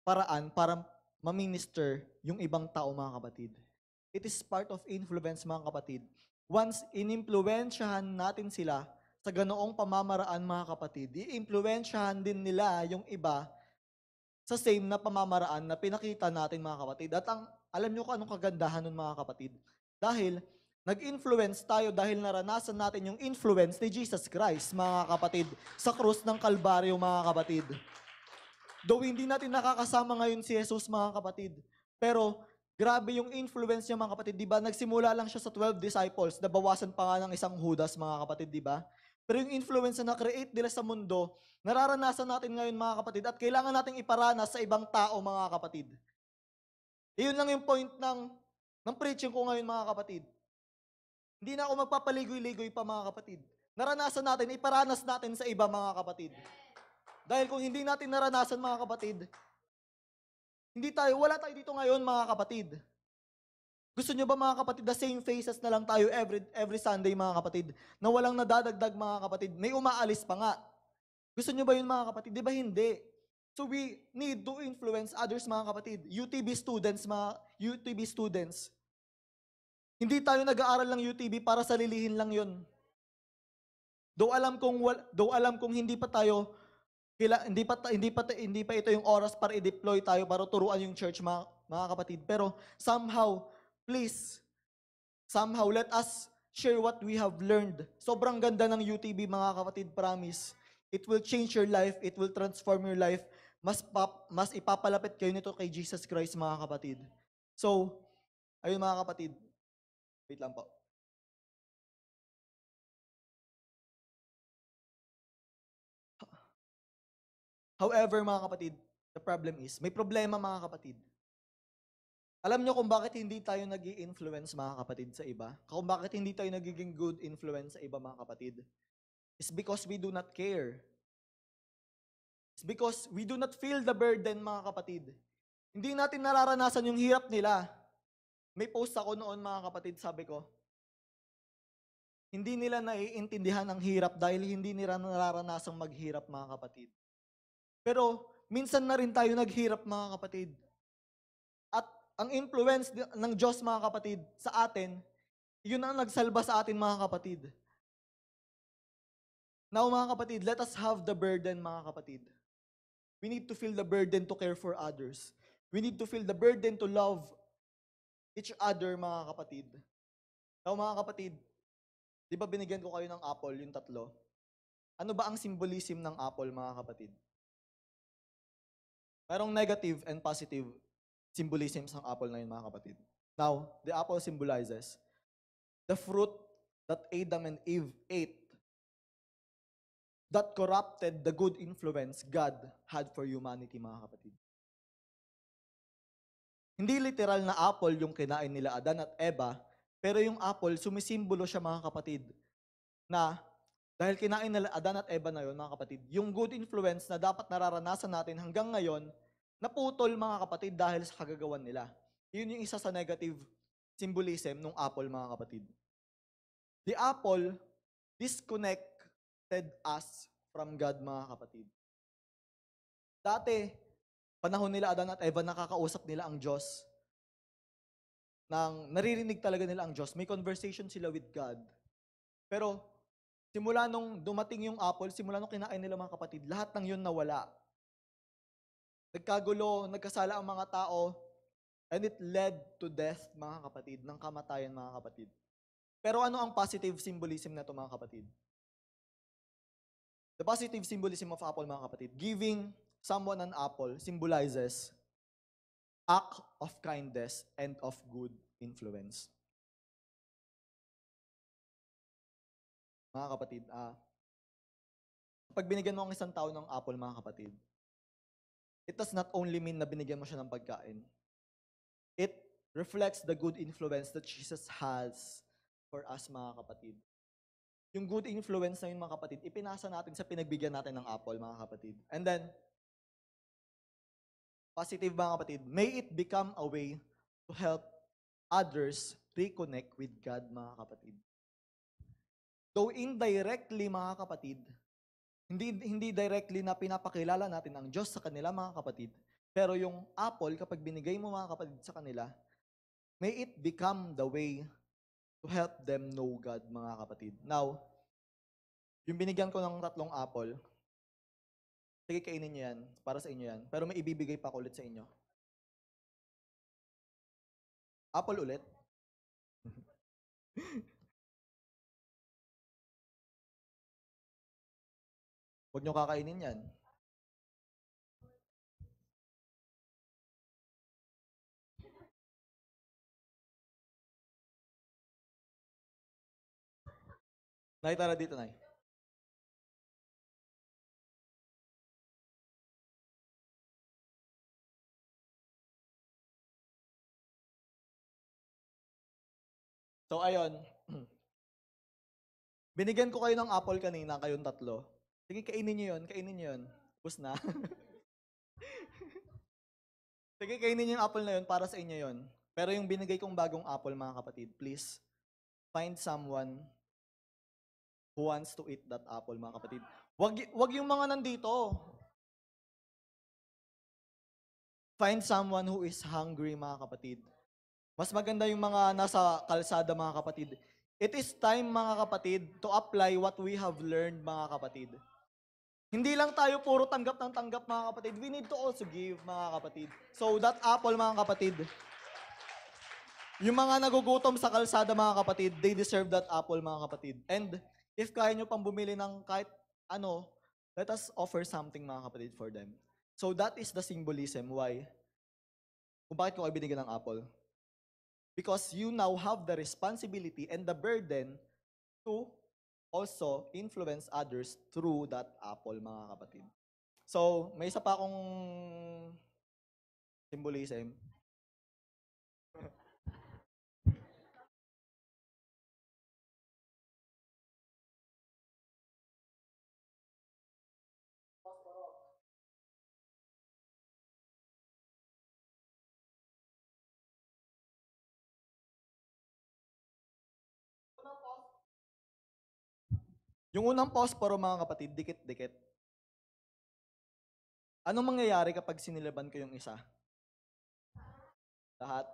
paraan para ma-minister yung ibang tao mga kapatid. it is part of influence, mga kapatid. Once inimpluwensyahan natin sila sa ganoong pamamaraan, mga kapatid, i-impluwensyahan din nila yung iba sa same na pamamaraan na pinakita natin, mga kapatid. At alam nyo kung anong kagandahan nun, mga kapatid? Dahil nag-influence tayo dahil naranasan natin yung influence ni Jesus Christ, mga kapatid, sa krus ng Kalbaryo, mga kapatid. Though hindi natin nakakasama ngayon si Jesus, mga kapatid, pero grabe yung influence niya, mga kapatid, di ba? Nagsimula lang siya sa 12 disciples, nabawasan pa nga ng isang Judas, mga kapatid, di ba? Pero yung influence na na-create nila sa mundo, nararanasan natin ngayon, mga kapatid, at kailangan nating iparanas sa ibang tao, mga kapatid. Iyon lang yung point ng preaching ko ngayon, mga kapatid. Hindi na ako magpapaligoy-ligoy pa, mga kapatid. Naranasan natin, iparanas natin sa iba, mga kapatid. Dahil kung hindi natin naranasan, mga kapatid, wala tayo dito ngayon, mga kapatid. Gusto nyo ba, mga kapatid, the same faces na lang tayo every Sunday, mga kapatid, na walang nadadagdag, mga kapatid, may umaalis pa nga. Gusto nyo ba yun, mga kapatid? Di ba hindi? So we need to influence others, mga kapatid. UTB students, hindi tayo nag-aaral ng UTB para salilihin lang yun. Though alam kong hindi pa ito yung oras para i-deploy tayo para turuan yung church, mga kapatid. Pero somehow let us share what we have learned. Sobrang ganda ng UTB, mga kapatid, promise. It will change your life, it will transform your life. Mas ipapalapit kayo nito kay Jesus Christ, mga kapatid. So, ayun, mga kapatid. Wait lang po. However, mga kapatid, the problem is, may problema, mga kapatid. Alam nyo kung bakit hindi tayo nag-i-influence, mga kapatid, sa iba? Kung bakit hindi tayo nagiging good influence sa iba, mga kapatid? It's because we do not care. It's because we do not feel the burden, mga kapatid. Hindi natin nararanasan yung hirap nila. May post ako noon, mga kapatid, sabi ko, hindi nila naiintindihan ang hirap dahil hindi nila nararanasang maghirap, mga kapatid. Pero minsan na rin tayo naghirap, mga kapatid. At ang influence ng Diyos, mga kapatid, sa atin, yun ang nagsalba sa atin, mga kapatid. Now, mga kapatid, let us have the burden, mga kapatid. We need to feel the burden to care for others. We need to feel the burden to love each other, mga kapatid. Now, mga kapatid, di ba binigyan ko kayo ng apple, yung 3? Ano ba ang symbolism ng apple, mga kapatid? Mayroong negative and positive symbolisms ng apple na yun, mga kapatid. Now, the apple symbolizes the fruit that Adam and Eve ate that corrupted the good influence God had for humanity, mga kapatid. Hindi literal na apple yung kinain nila Adan at Eva, pero yung apple, sumisimbolo siya, mga kapatid, na dahil kinain nila Adan at Eva na yun, mga kapatid, yung good influence na dapat nararanasan natin hanggang ngayon, naputol, mga kapatid, dahil sa kagagawan nila. Yun yung isa sa negative symbolism ng apple, mga kapatid. The apple disconnected us from God, mga kapatid. Dati, panahon nila Adan at Eva, nakakausap nila ang Diyos. Naririnig talaga nila ang Diyos. May conversation sila with God. Pero, simula nung dumating yung apple, simula nung kinain nila, mga kapatid, lahat ng yun nawala. Nagkagulo, nagkasala ang mga tao, and it led to death, mga kapatid, ng kamatayan, mga kapatid. Pero ano ang positive symbolism na ito, mga kapatid? The positive symbolism of apple, mga kapatid, giving someone an apple symbolizes act of kindness and of good influence. Mga kapatid, kapag binigyan mo ang isang tao ng apple, mga kapatid, it does not only mean na binigyan mo siya ng pagkain. It reflects the good influence that Jesus has for us, mga kapatid. Yung good influence na yun, mga kapatid, ipinasa natin sa pinagbigyan natin ng apple, mga kapatid. And then, positive, mga kapatid, may it become a way to help others reconnect with God, mga kapatid. Though indirectly, mga kapatid, hindi directly na pinapakilala natin ang Diyos sa kanila, mga kapatid, pero yung apple, kapag binigay mo, mga kapatid, sa kanila, may it become the way to help them know God, mga kapatid. Now, yung binigyan ko ng 3 apple, sige, kainin niyo yan. Para sa inyo yan. Pero may ibibigay pa ako ulit sa inyo. Apple ulit. Huwag niyo kakainin yan. Nay, tara dito, Nay. So, ayun. Binigyan ko kayo ng apple kanina, kayong 3. Sige, kainin niyo yun. Kainin niyo yun. Tapos na. Sige, kainin niyo yung apple na yun. Para sa inyo yun. Pero yung binigay kong bagong apple, mga kapatid, please, find someone who wants to eat that apple, mga kapatid. Wag yung mga nandito. Find someone who is hungry, mga kapatid. Mas maganda yung mga nasa kalsada, mga kapatid. It is time, mga kapatid, to apply what we have learned, mga kapatid. Hindi lang tayo puro tanggap ng tanggap, mga kapatid. We need to also give, mga kapatid. So, that apple, mga kapatid, yung mga nagugutom sa kalsada, mga kapatid, they deserve that apple, mga kapatid. And if kaya nyo pang bumili ng kahit ano, let us offer something, mga kapatid, for them. So, that is the symbolism why, kung bakit ko kayo binigyan ng apple. Because you now have the responsibility and the burden to also influence others through that apple, mga kapatid. So, may isa pa akong symbolism. Yung unang posporo, mga kapatid, dikit-dikit. Anong mangyayari kapag sinilaban ko yung isa? Lahat.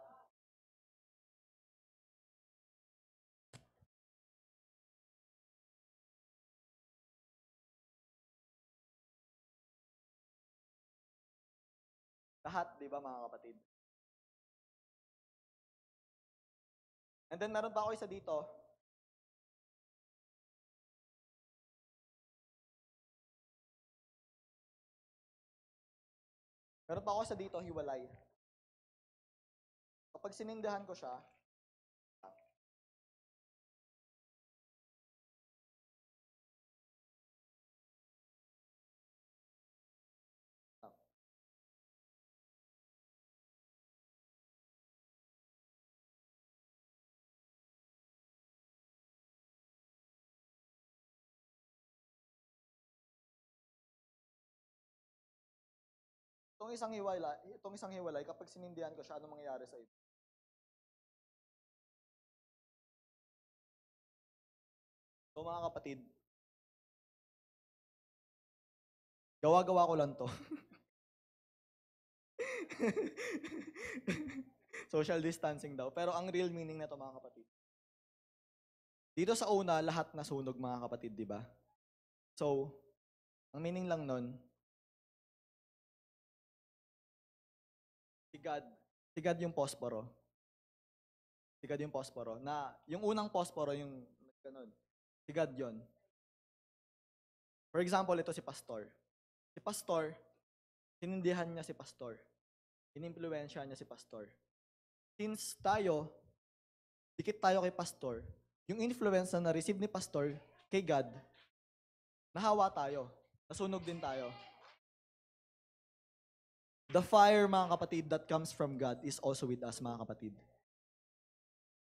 Lahat, di ba, mga kapatid? And then, meron pa ako isa dito. Meron pa ako isa dito, hiwalay. Kapag sinindahan ko siya, itong isang hiwalay, kapag sinindihan ko siya, ano mangyayari sa ito? So, mga kapatid, gawa-gawa ko lang to. Social distancing daw. Pero ang real meaning na to, mga kapatid. Dito sa una, lahat nasunog, mga kapatid, di ba? So, ang meaning lang nun, si God yung posporo. Si God yung posporo. Na, yung unang posporo, yung ganun. Si God yun. For example, ito si Pastor. Si Pastor, sinindihan niya si Pastor. Inimpluwensya niya si Pastor. Since dikit tayo kay Pastor, yung influence na na-receive ni Pastor kay God, nahawa tayo. Nasunog din tayo. The fire, mga kapatid, that comes from God is also with us, mga kapatid.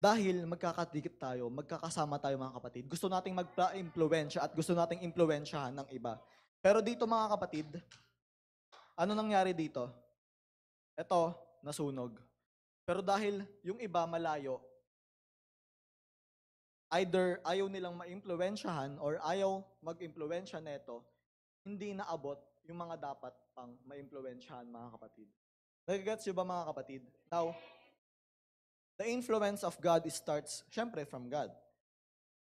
Dahil magkakadikit tayo, magkakasama tayo, mga kapatid. Gusto nating magpa-impluwensya at gusto nating impluwensyahan ng iba. Pero dito, mga kapatid, ano nangyari dito? Ito, nasunog. Pero dahil yung iba malayo, either ayaw nilang ma-impluwensyahan or ayaw mag-impluwensya neto, hindi naabot yung mga dapat pang ma-impluwensyahan, mga kapatid. Nagigets nyo ba, mga kapatid? Now, the influence of God starts, syempre, from God.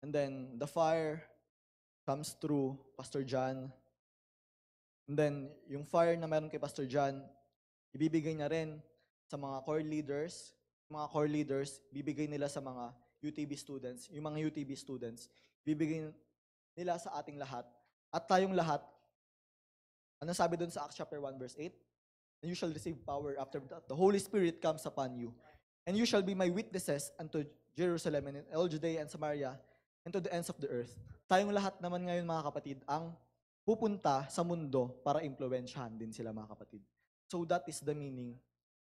And then, the fire comes through Pastor John. And then, yung fire na meron kay Pastor John, ibibigay niya rin sa mga core leaders. Mga core leaders, bibigay nila sa mga UTB students. Yung mga UTB students, bibigay nila sa ating lahat. At tayong lahat, ano sabi dun sa Acts chapter 1 verse 8? And you shall receive power after that the Holy Spirit comes upon you. And you shall be my witnesses unto Jerusalem and in all Judea and Samaria and to the ends of the earth. Tayong lahat naman ngayon mga kapatid, ang pupunta sa mundo para impluwensyahan din sila mga kapatid. So that is the meaning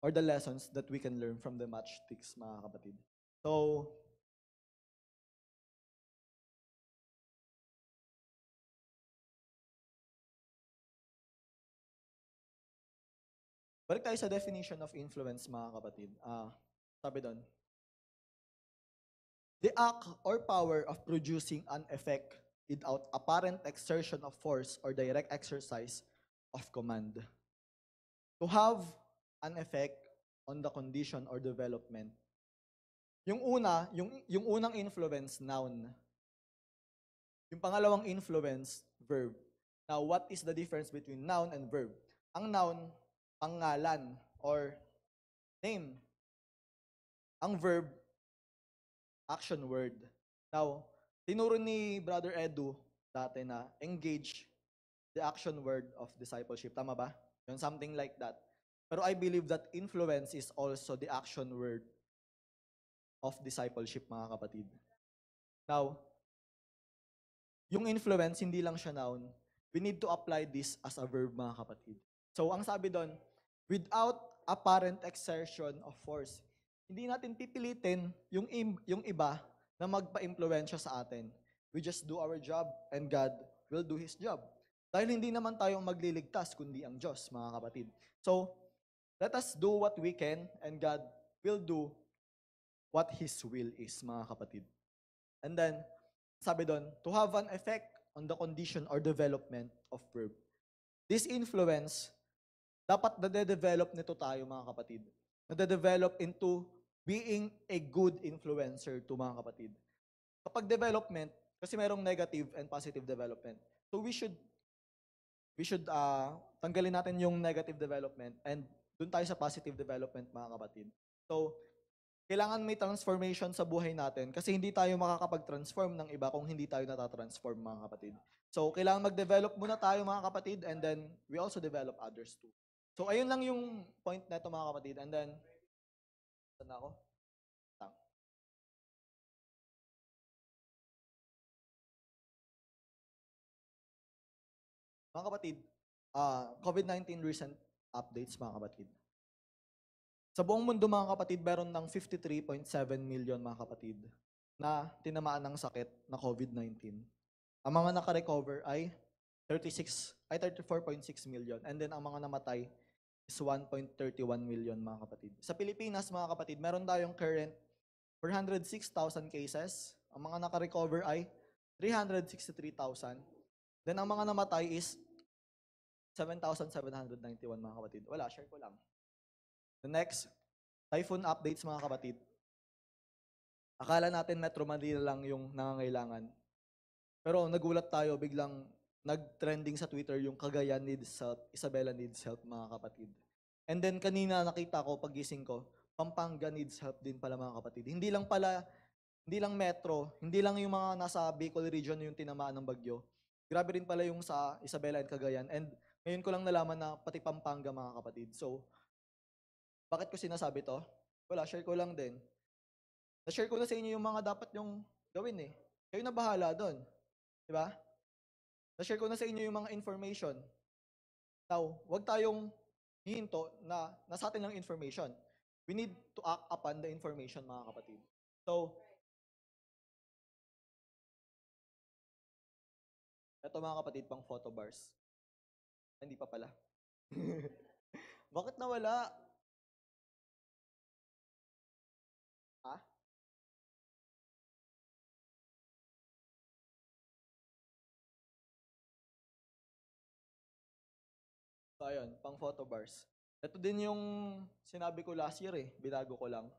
or the lessons that we can learn from the matchsticks mga kapatid. So, balik tayo sa definition of influence mga kapatid. Sabi doon, the act or power of producing an effect without apparent exertion of force or direct exercise of command. To have an effect on the condition or development. Yung unang influence, noun. Yung pangalawang influence, verb. Now, what is the difference between noun and verb? Ang noun, pangalan or name. Ang verb, action word. Now, tinuro ni Brother Edu dati na engage the action word of discipleship. Tama ba? Yung something like that. Pero I believe that influence is also the action word of discipleship, mga kapatid. Now, yung influence, hindi lang siya noun. We need to apply this as a verb, mga kapatid. So, ang sabi doon, without apparent exertion of force. Hindi natin pipilitin yung iba na magpa-impluwensya sa atin. We just do our job and God will do His job. Dahil hindi naman tayo magliligtas, kundi ang Diyos, mga kapatid. So, let us do what we can and God will do what His will is, mga kapatid. And then, sabi doon, to have an effect on the condition or development of verb. This influence, dapat nade-develop nito tayo, mga kapatid. Nade-develop into being a good influencer to mga kapatid. Kapag development, kasi merong negative and positive development. So we should tanggalin natin yung negative development and dun tayo sa positive development, mga kapatid. So, kailangan may transformation sa buhay natin kasi hindi tayo makakapag-transform ng iba kung hindi tayo natatransform, mga kapatid. So, kailangan mag-develop muna tayo, mga kapatid, and then we also develop others too. So, ayun lang yung point na ito, mga kapatid. And then, saan na ako? Mga kapatid, COVID-19 recent updates, mga kapatid. Sa buong mundo, mga kapatid, meron ng 53.7 million, mga kapatid, na tinamaan ng sakit na COVID-19. Ang mga naka-recover ay 34.6 million. And then ang mga namatay is 1.31 million, mga kapatid. Sa Pilipinas, mga kapatid, meron tayong current 406,000 cases. Ang mga naka-recover ay 363,000. Then ang mga namatay is 7,791, mga kapatid. Wala, share ko lang. The next, typhoon updates, mga kapatid. Akala natin Metro Manila lang yung nangangailangan. Pero nagulat tayo, biglang nag-trending sa Twitter yung Cagayan needs help, Isabela needs help, mga kapatid. And then kanina nakita ko, pagising ko, Pampanga needs help din pala, mga kapatid. Hindi lang Metro, hindi lang yung mga nasa Bicol region yung tinamaan ng bagyo. Grabe rin pala yung sa Isabela and Cagayan. And ngayon ko lang nalaman na pati Pampanga, mga kapatid. So, bakit ko sinasabi to? Wala, share ko lang din. Na-share ko na sa inyo yung mga dapat yung gawin eh. Kayo na bahala doon. Diba? Na-share ko na sa inyo yung mga information. Now, wag tayong hihinto na nasa atin lang information. We need to act upon the information, mga kapatid. So, eto, mga kapatid, pang photo bars. Hindi pa pala. Bakit nawala? Ha? So, ayun, pang photo bars. Ito din yung sinabi ko last year eh. Binago ko lang.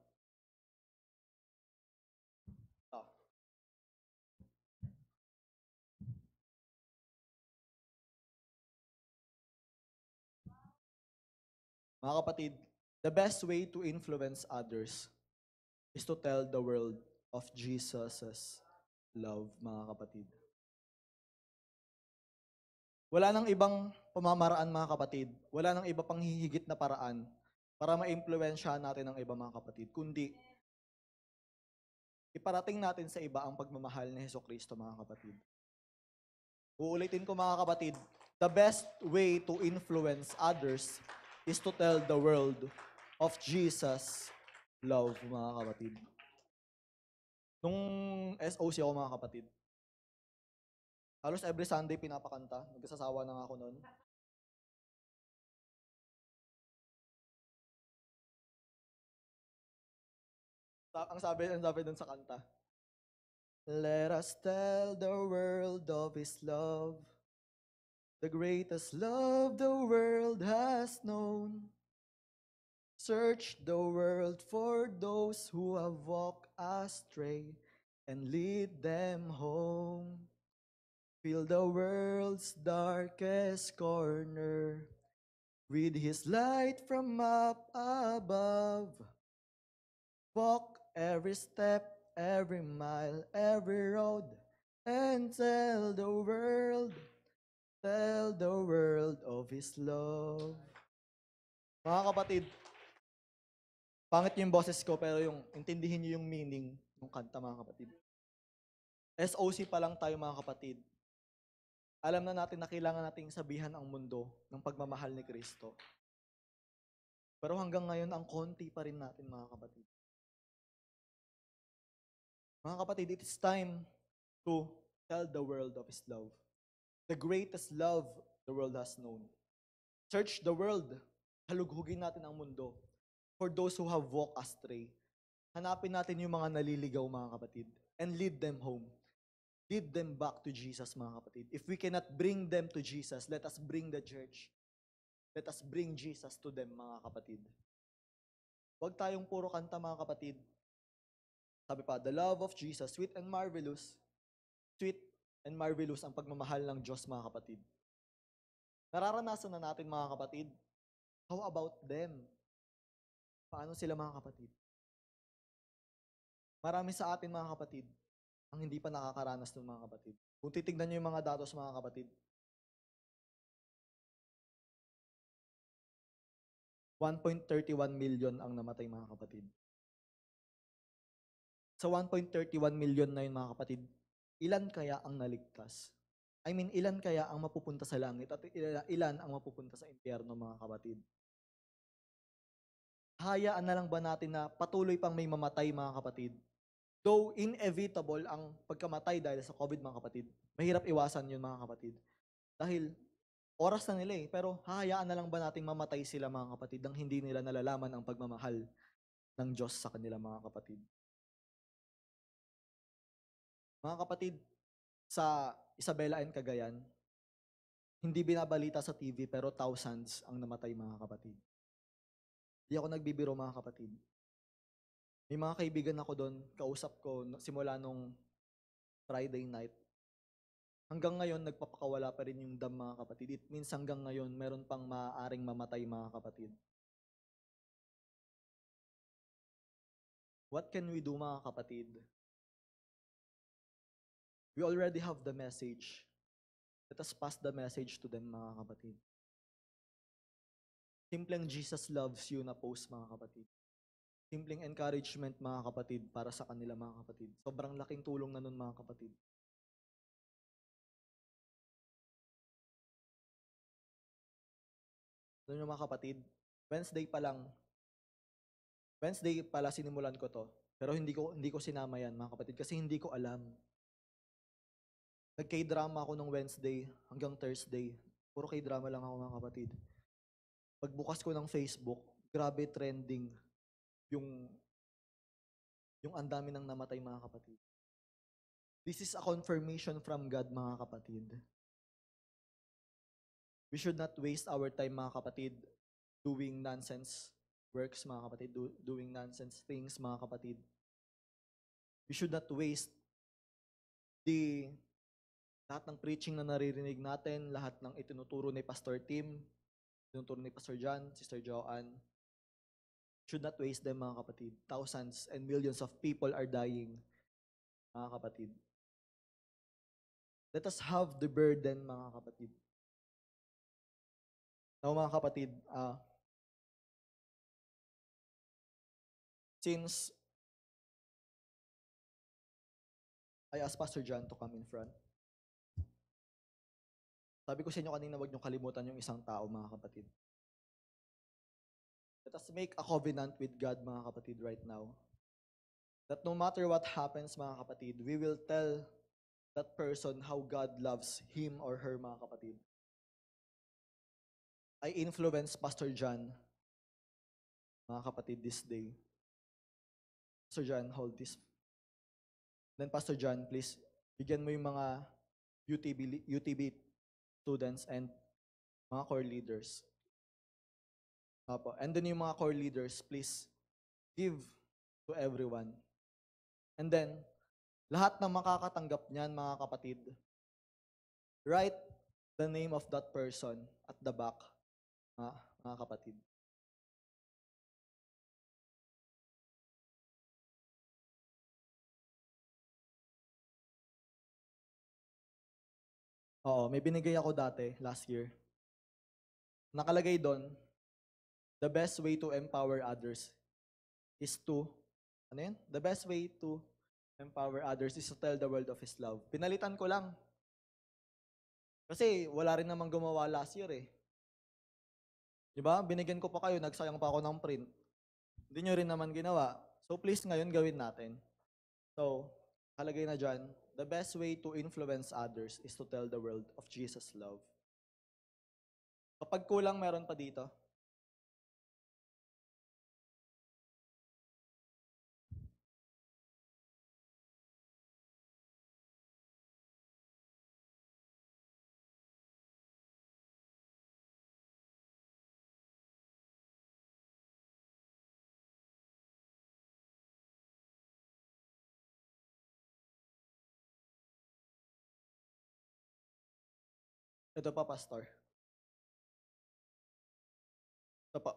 Mga kapatid, the best way to influence others is to tell the world of Jesus' love, mga kapatid. Wala nang ibang pamamaraan, mga kapatid. Wala nang iba pang hihigit na paraan para ma-impluwensyahan natin ang iba, mga kapatid, kundi iparating natin sa iba ang pagmamahal ni Hesukristo, mga kapatid. Uulitin ko, mga kapatid, the best way to influence others is to tell the world of Jesus' love, mga kapatid. Nung SOC ako, mga kapatid, halos every Sunday pinapakanta. Nagsasawa na nga ako noon. Ang sabi dun sa kanta, let us tell the world of His love, the greatest love the world has known. Search the world for those who have walked astray and lead them home. Fill the world's darkest corner with His light from up above. Walk every step, every mile, every road, and tell the world of His love. Mga kapatid, pangit yung boses ko, pero yung intindihin niyo yung meaning ng kanta, mga kapatid. SOC pa lang tayo, mga kapatid. Alam na natin na kailangan nating sabihan ang mundo ng pagmamahal ni Kristo. Pero hanggang ngayon, ang konti pa rin natin, mga kapatid. Mga kapatid, it is time to tell the world of His love. The greatest love the world has known. Search the world. Halughugin natin ang mundo. For those who have walked astray. Hanapin natin yung mga naliligaw, mga kapatid. And lead them home. Lead them back to Jesus, mga kapatid. If we cannot bring them to Jesus, let us bring the church. Let us bring Jesus to them, mga kapatid. Huwag tayong puro kanta, mga kapatid. Sabi pa, the love of Jesus, sweet and marvelous. Sweet and marvelous ang pagmamahal ng Diyos, mga kapatid. Nararanasan na natin, mga kapatid. How about them? Paano sila, mga kapatid? Marami sa atin, mga kapatid, ang hindi pa nakakaranas ng mga kapatid. Kung titignan nyo yung mga datos, mga kapatid, 1.31 million ang namatay, mga kapatid. Sa 1.31 million na yun, mga kapatid, ilan kaya ang naligtas? I mean, ilan kaya ang mapupunta sa langit at ilan ang mapupunta sa impyerno, mga kapatid? Hayaan na lang ba natin na patuloy pang may mamatay, mga kapatid? Though inevitable ang pagkamatay dahil sa COVID, mga kapatid, mahirap iwasan yun, mga kapatid. Dahil oras na nila pero hahayaan na lang ba nating mamatay sila, mga kapatid, nang hindi nila nalalaman ang pagmamahal ng Diyos sa kanila, mga kapatid? Mga kapatid, sa Isabela and Cagayan, hindi binabalita sa TV pero thousands ang namatay, mga kapatid. Hindi ako nagbibiro, mga kapatid. May mga kaibigan ako doon, kausap ko simula nung Friday night. Hanggang ngayon, nagpapakawala pa rin yung dam, mga kapatid. It means hanggang ngayon, meron pang maaaring mamatay, mga kapatid. What can we do, mga kapatid? We already have the message. Let us pass the message to them, mga kapatid. Simpleng Jesus loves you na post, mga kapatid. Simpleng encouragement, mga kapatid, para sa kanila, mga kapatid. Sobrang laking tulong na nun, mga kapatid. Alam nyo, mga kapatid, Wednesday pala sinimulan ko to. Pero hindi ko sinama yan, mga kapatid, kasi hindi ko alam. Nag-K-drama ako nung Wednesday hanggang Thursday. Puro K-drama lang ako, mga kapatid. Pagbukas ko ng Facebook, grabe trending yung ang dami nang namatay, mga kapatid. This is a confirmation from God, mga kapatid. We should not waste our time, mga kapatid, doing nonsense works, mga kapatid, doing nonsense things, mga kapatid. We should not waste lahat ng preaching na naririnig natin, lahat ng itinuturo ni Pastor Tim, tinuturo ni Pastor John, Sister Joanne, should not waste them, mga kapatid. Thousands and millions of people are dying, mga kapatid. Let us have the burden, mga kapatid. Now, mga kapatid, since I asked Pastor John to come in front, sabi ko sa inyo kanina, huwag niyong kalimutan yung isang tao, mga kapatid. Let us make a covenant with God, mga kapatid, right now. That no matter what happens, mga kapatid, we will tell that person how God loves him or her, mga kapatid. I influenced Pastor John, mga kapatid, this day. Pastor John, hold this. Then Pastor John, please, bigyan mo yung mga UTB students and mga core leaders. Apo. And then yung mga core leaders, please give to everyone. And then, lahat na makakatanggap niyan, mga kapatid, write the name of that person at the back, mga kapatid. Oo, may binigay ako dati, last year. Nakalagay doon, the best way to empower others is to, ano yun? The best way to empower others is to tell the world of His love. Pinalitan ko lang. Kasi wala rin namang gumawa last year eh. Diba? Binigyan ko pa kayo, nagsayang pa ako ng print. Hindi nyo rin naman ginawa. So please ngayon gawin natin. So, halagay na dyan, the best way to influence others is to tell the world of Jesus' love. Kapag kulang, meron pa dito. Ito pa, Pastor. Ito pa.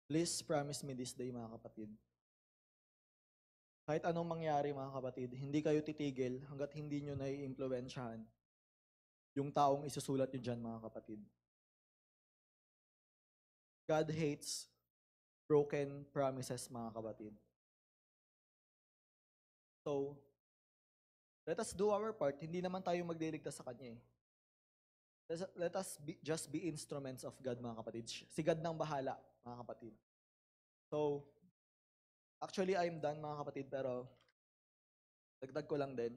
Please promise me this day, mga kapatid. Kahit anong mangyari, mga kapatid, hindi kayo titigil hanggat hindi nyo nai-impluwensyahan yung taong isusulat nyo dyan, mga kapatid. God hates broken promises, mga kapatid. So, let us do our part. Hindi naman tayo magliligtas sa Kanya eh. Let us just be instruments of God, mga kapatid. Si God nang bahala, mga kapatid. So, actually, I'm done, mga kapatid, pero dagdag ko lang din.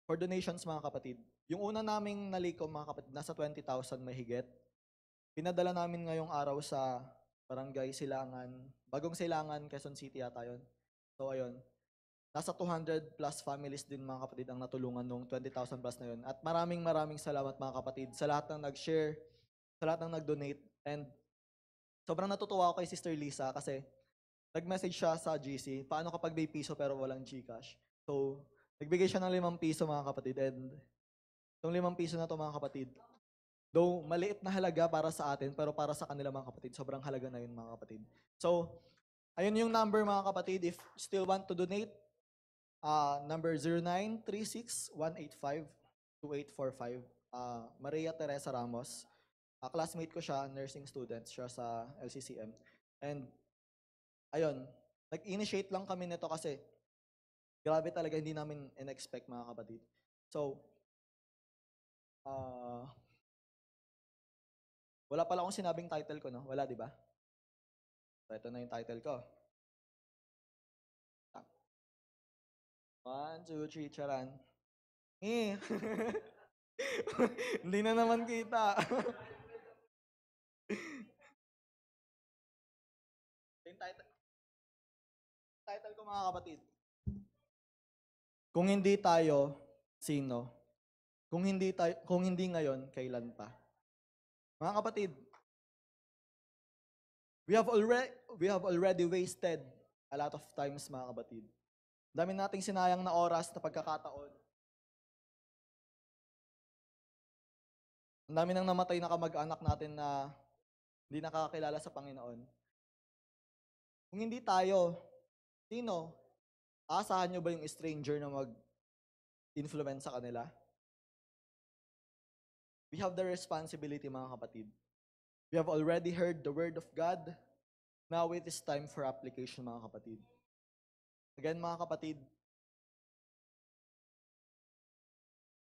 For donations, mga kapatid, yung una naming nalikom, mga kapatid, nasa 20,000 mahigit. Pinadala namin ngayong araw sa Barangay Silangan, Bagong Silangan, Quezon City yata yun. So, ayun. Nasa 200 plus families din, mga kapatid, ang natulungan nung 20,000 plus na yun. At maraming salamat, mga kapatid, sa lahat ng nag-share, sa lahat ng nag-donate. And sobrang natutuwa ako kay Sister Lisa kasi nag-message siya sa GC, paano kapag may piso pero walang GCash? So, nagbigay siya ng 5 piso, mga kapatid. And itong 5 piso na to, mga kapatid, though maliit na halaga para sa atin, pero para sa kanila, mga kapatid, sobrang halaga na yun, mga kapatid. So, ayun yung number, mga kapatid. If still want to donate, number 0936-185-2845. Maria Teresa Ramos. Classmate ko siya, nursing student siya sa LCCM. And, ayun, nag-initiate lang kami nito kasi grabe talaga, hindi namin in-expect, mga kapatid. So, wala pala akong sinabing title ko, no? Wala, di ba? So, ito na yung title ko. 1, 2, 3, charan. Hindi na naman kita. Yung title ko, mga kapatid. Kung hindi tayo, sino? Kung hindi ngayon, kailan pa? Mga kapatid, we have already wasted a lot of times, mga kapatid. Dami nating sinayang na oras na pagkakataon Ang dami nang namatay na kamag-anak natin na hindi nakakakilala sa Panginoon. Kung hindi tayo, sino? Aasahan nyo ba yung stranger na mag-influence sa kanila? We have the responsibility, mga kapatid. We have already heard the word of God. Now it is time for application, mga kapatid. Again, mga kapatid,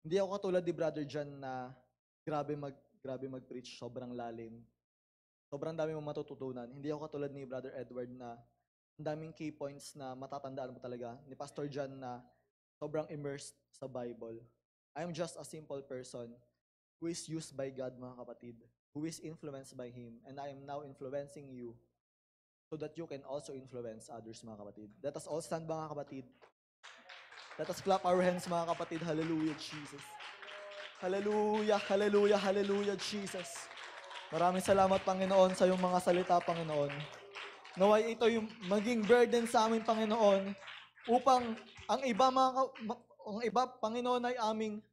hindi ako katulad ni Brother John na grabe mag-preach, sobrang lalim. Sobrang dami mong matututunan. Hindi ako katulad ni Brother Edward na ang daming key points na matatandaan mo talaga. Ni Pastor John na sobrang immersed sa Bible. I am just a simple person who is used by God, mga kapatid, who is influenced by Him, and I am now influencing you so that you can also influence others, mga kapatid. Let us all stand, mga kapatid. Let us clap our hands, mga kapatid. Hallelujah, Jesus. Hallelujah, hallelujah, hallelujah, Jesus. Maraming salamat, Panginoon, sa iyong mga salita, Panginoon. Naway ito yung maging burden sa amin, Panginoon, upang ang iba, Panginoon, ay aming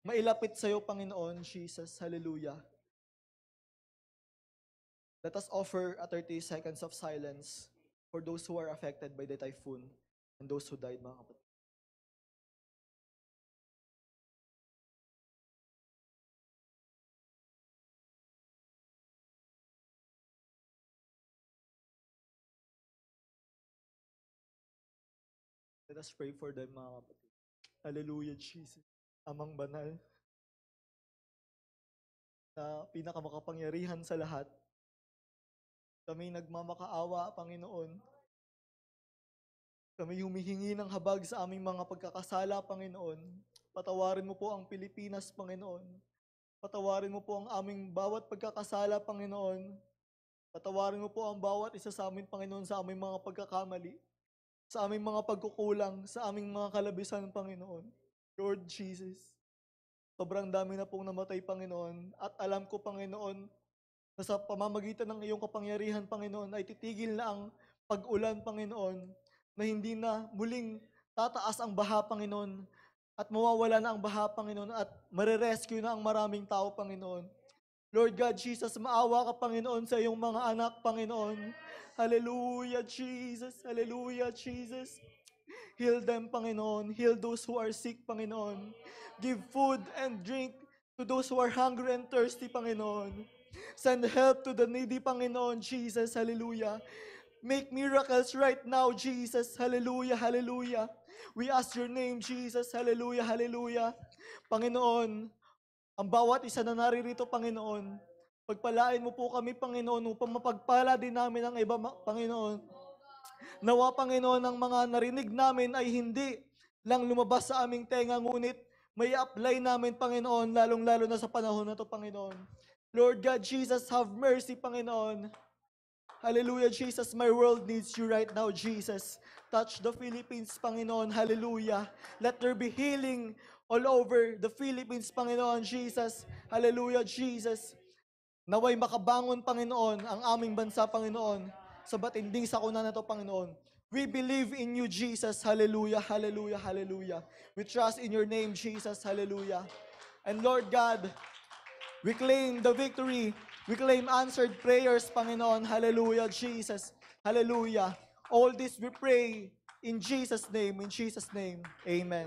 mailapit sa iyo, Panginoon, Jesus. Hallelujah. Let us offer a 30 seconds of silence for those who are affected by the typhoon and those who died, mga kapatid. Let us pray for them, mga kapatid. Hallelujah, Jesus. Amang banal, na pinakamakapangyarihan sa lahat. Kami nagmamakaawa, Panginoon. Kami humihingi ng habag sa aming mga pagkakasala, Panginoon. Patawarin mo po ang Pilipinas, Panginoon. Patawarin mo po ang aming bawat pagkakasala, Panginoon. Patawarin mo po ang bawat isa sa amin, Panginoon, sa aming mga pagkakamali, sa aming mga pagkukulang, sa aming mga kalabisan, Panginoon. Lord Jesus, sobrang dami na pong namatay, Panginoon. At alam ko, Panginoon, na sa pamamagitan ng iyong kapangyarihan, Panginoon, ay titigil na ang pag-ulan, Panginoon, na hindi na muling tataas ang baha, Panginoon, at mawawala na ang baha, Panginoon, at marirescue na ang maraming tao, Panginoon. Lord God, Jesus, maawa ka, Panginoon, sa iyong mga anak, Panginoon. Hallelujah, Jesus. Hallelujah, Jesus. Heal them, Panginoon. Heal those who are sick, Panginoon. Give food and drink to those who are hungry and thirsty, Panginoon. Send help to the needy, Panginoon, Jesus. Hallelujah. Make miracles right now, Jesus. Hallelujah, hallelujah. We ask your name, Jesus. Hallelujah, hallelujah. Panginoon, ang bawat isa na naririto, Panginoon, pagpalain mo po kami, Panginoon, upang mapagpala din namin ang iba, Panginoon. Nawa, Panginoon, ang mga narinig namin ay hindi lang lumabas sa aming tenga, ngunit may apply namin, Panginoon, lalong-lalo na sa panahon na to, Panginoon. Lord God, Jesus, have mercy, Panginoon. Hallelujah, Jesus. My world needs you right now, Jesus. Touch the Philippines, Panginoon. Hallelujah. Let there be healing all over the Philippines, Panginoon, Jesus. Hallelujah, Jesus. Naway makabangon, Panginoon, ang aming bansa, Panginoon, sa batinding sakuna na to, Panginoon. We believe in you, Jesus. Hallelujah, hallelujah, hallelujah. We trust in your name, Jesus. Hallelujah. And Lord God, we claim the victory. We claim answered prayers, Panginoon. Hallelujah, Jesus. Hallelujah. All this we pray in Jesus' name. In Jesus' name. Amen.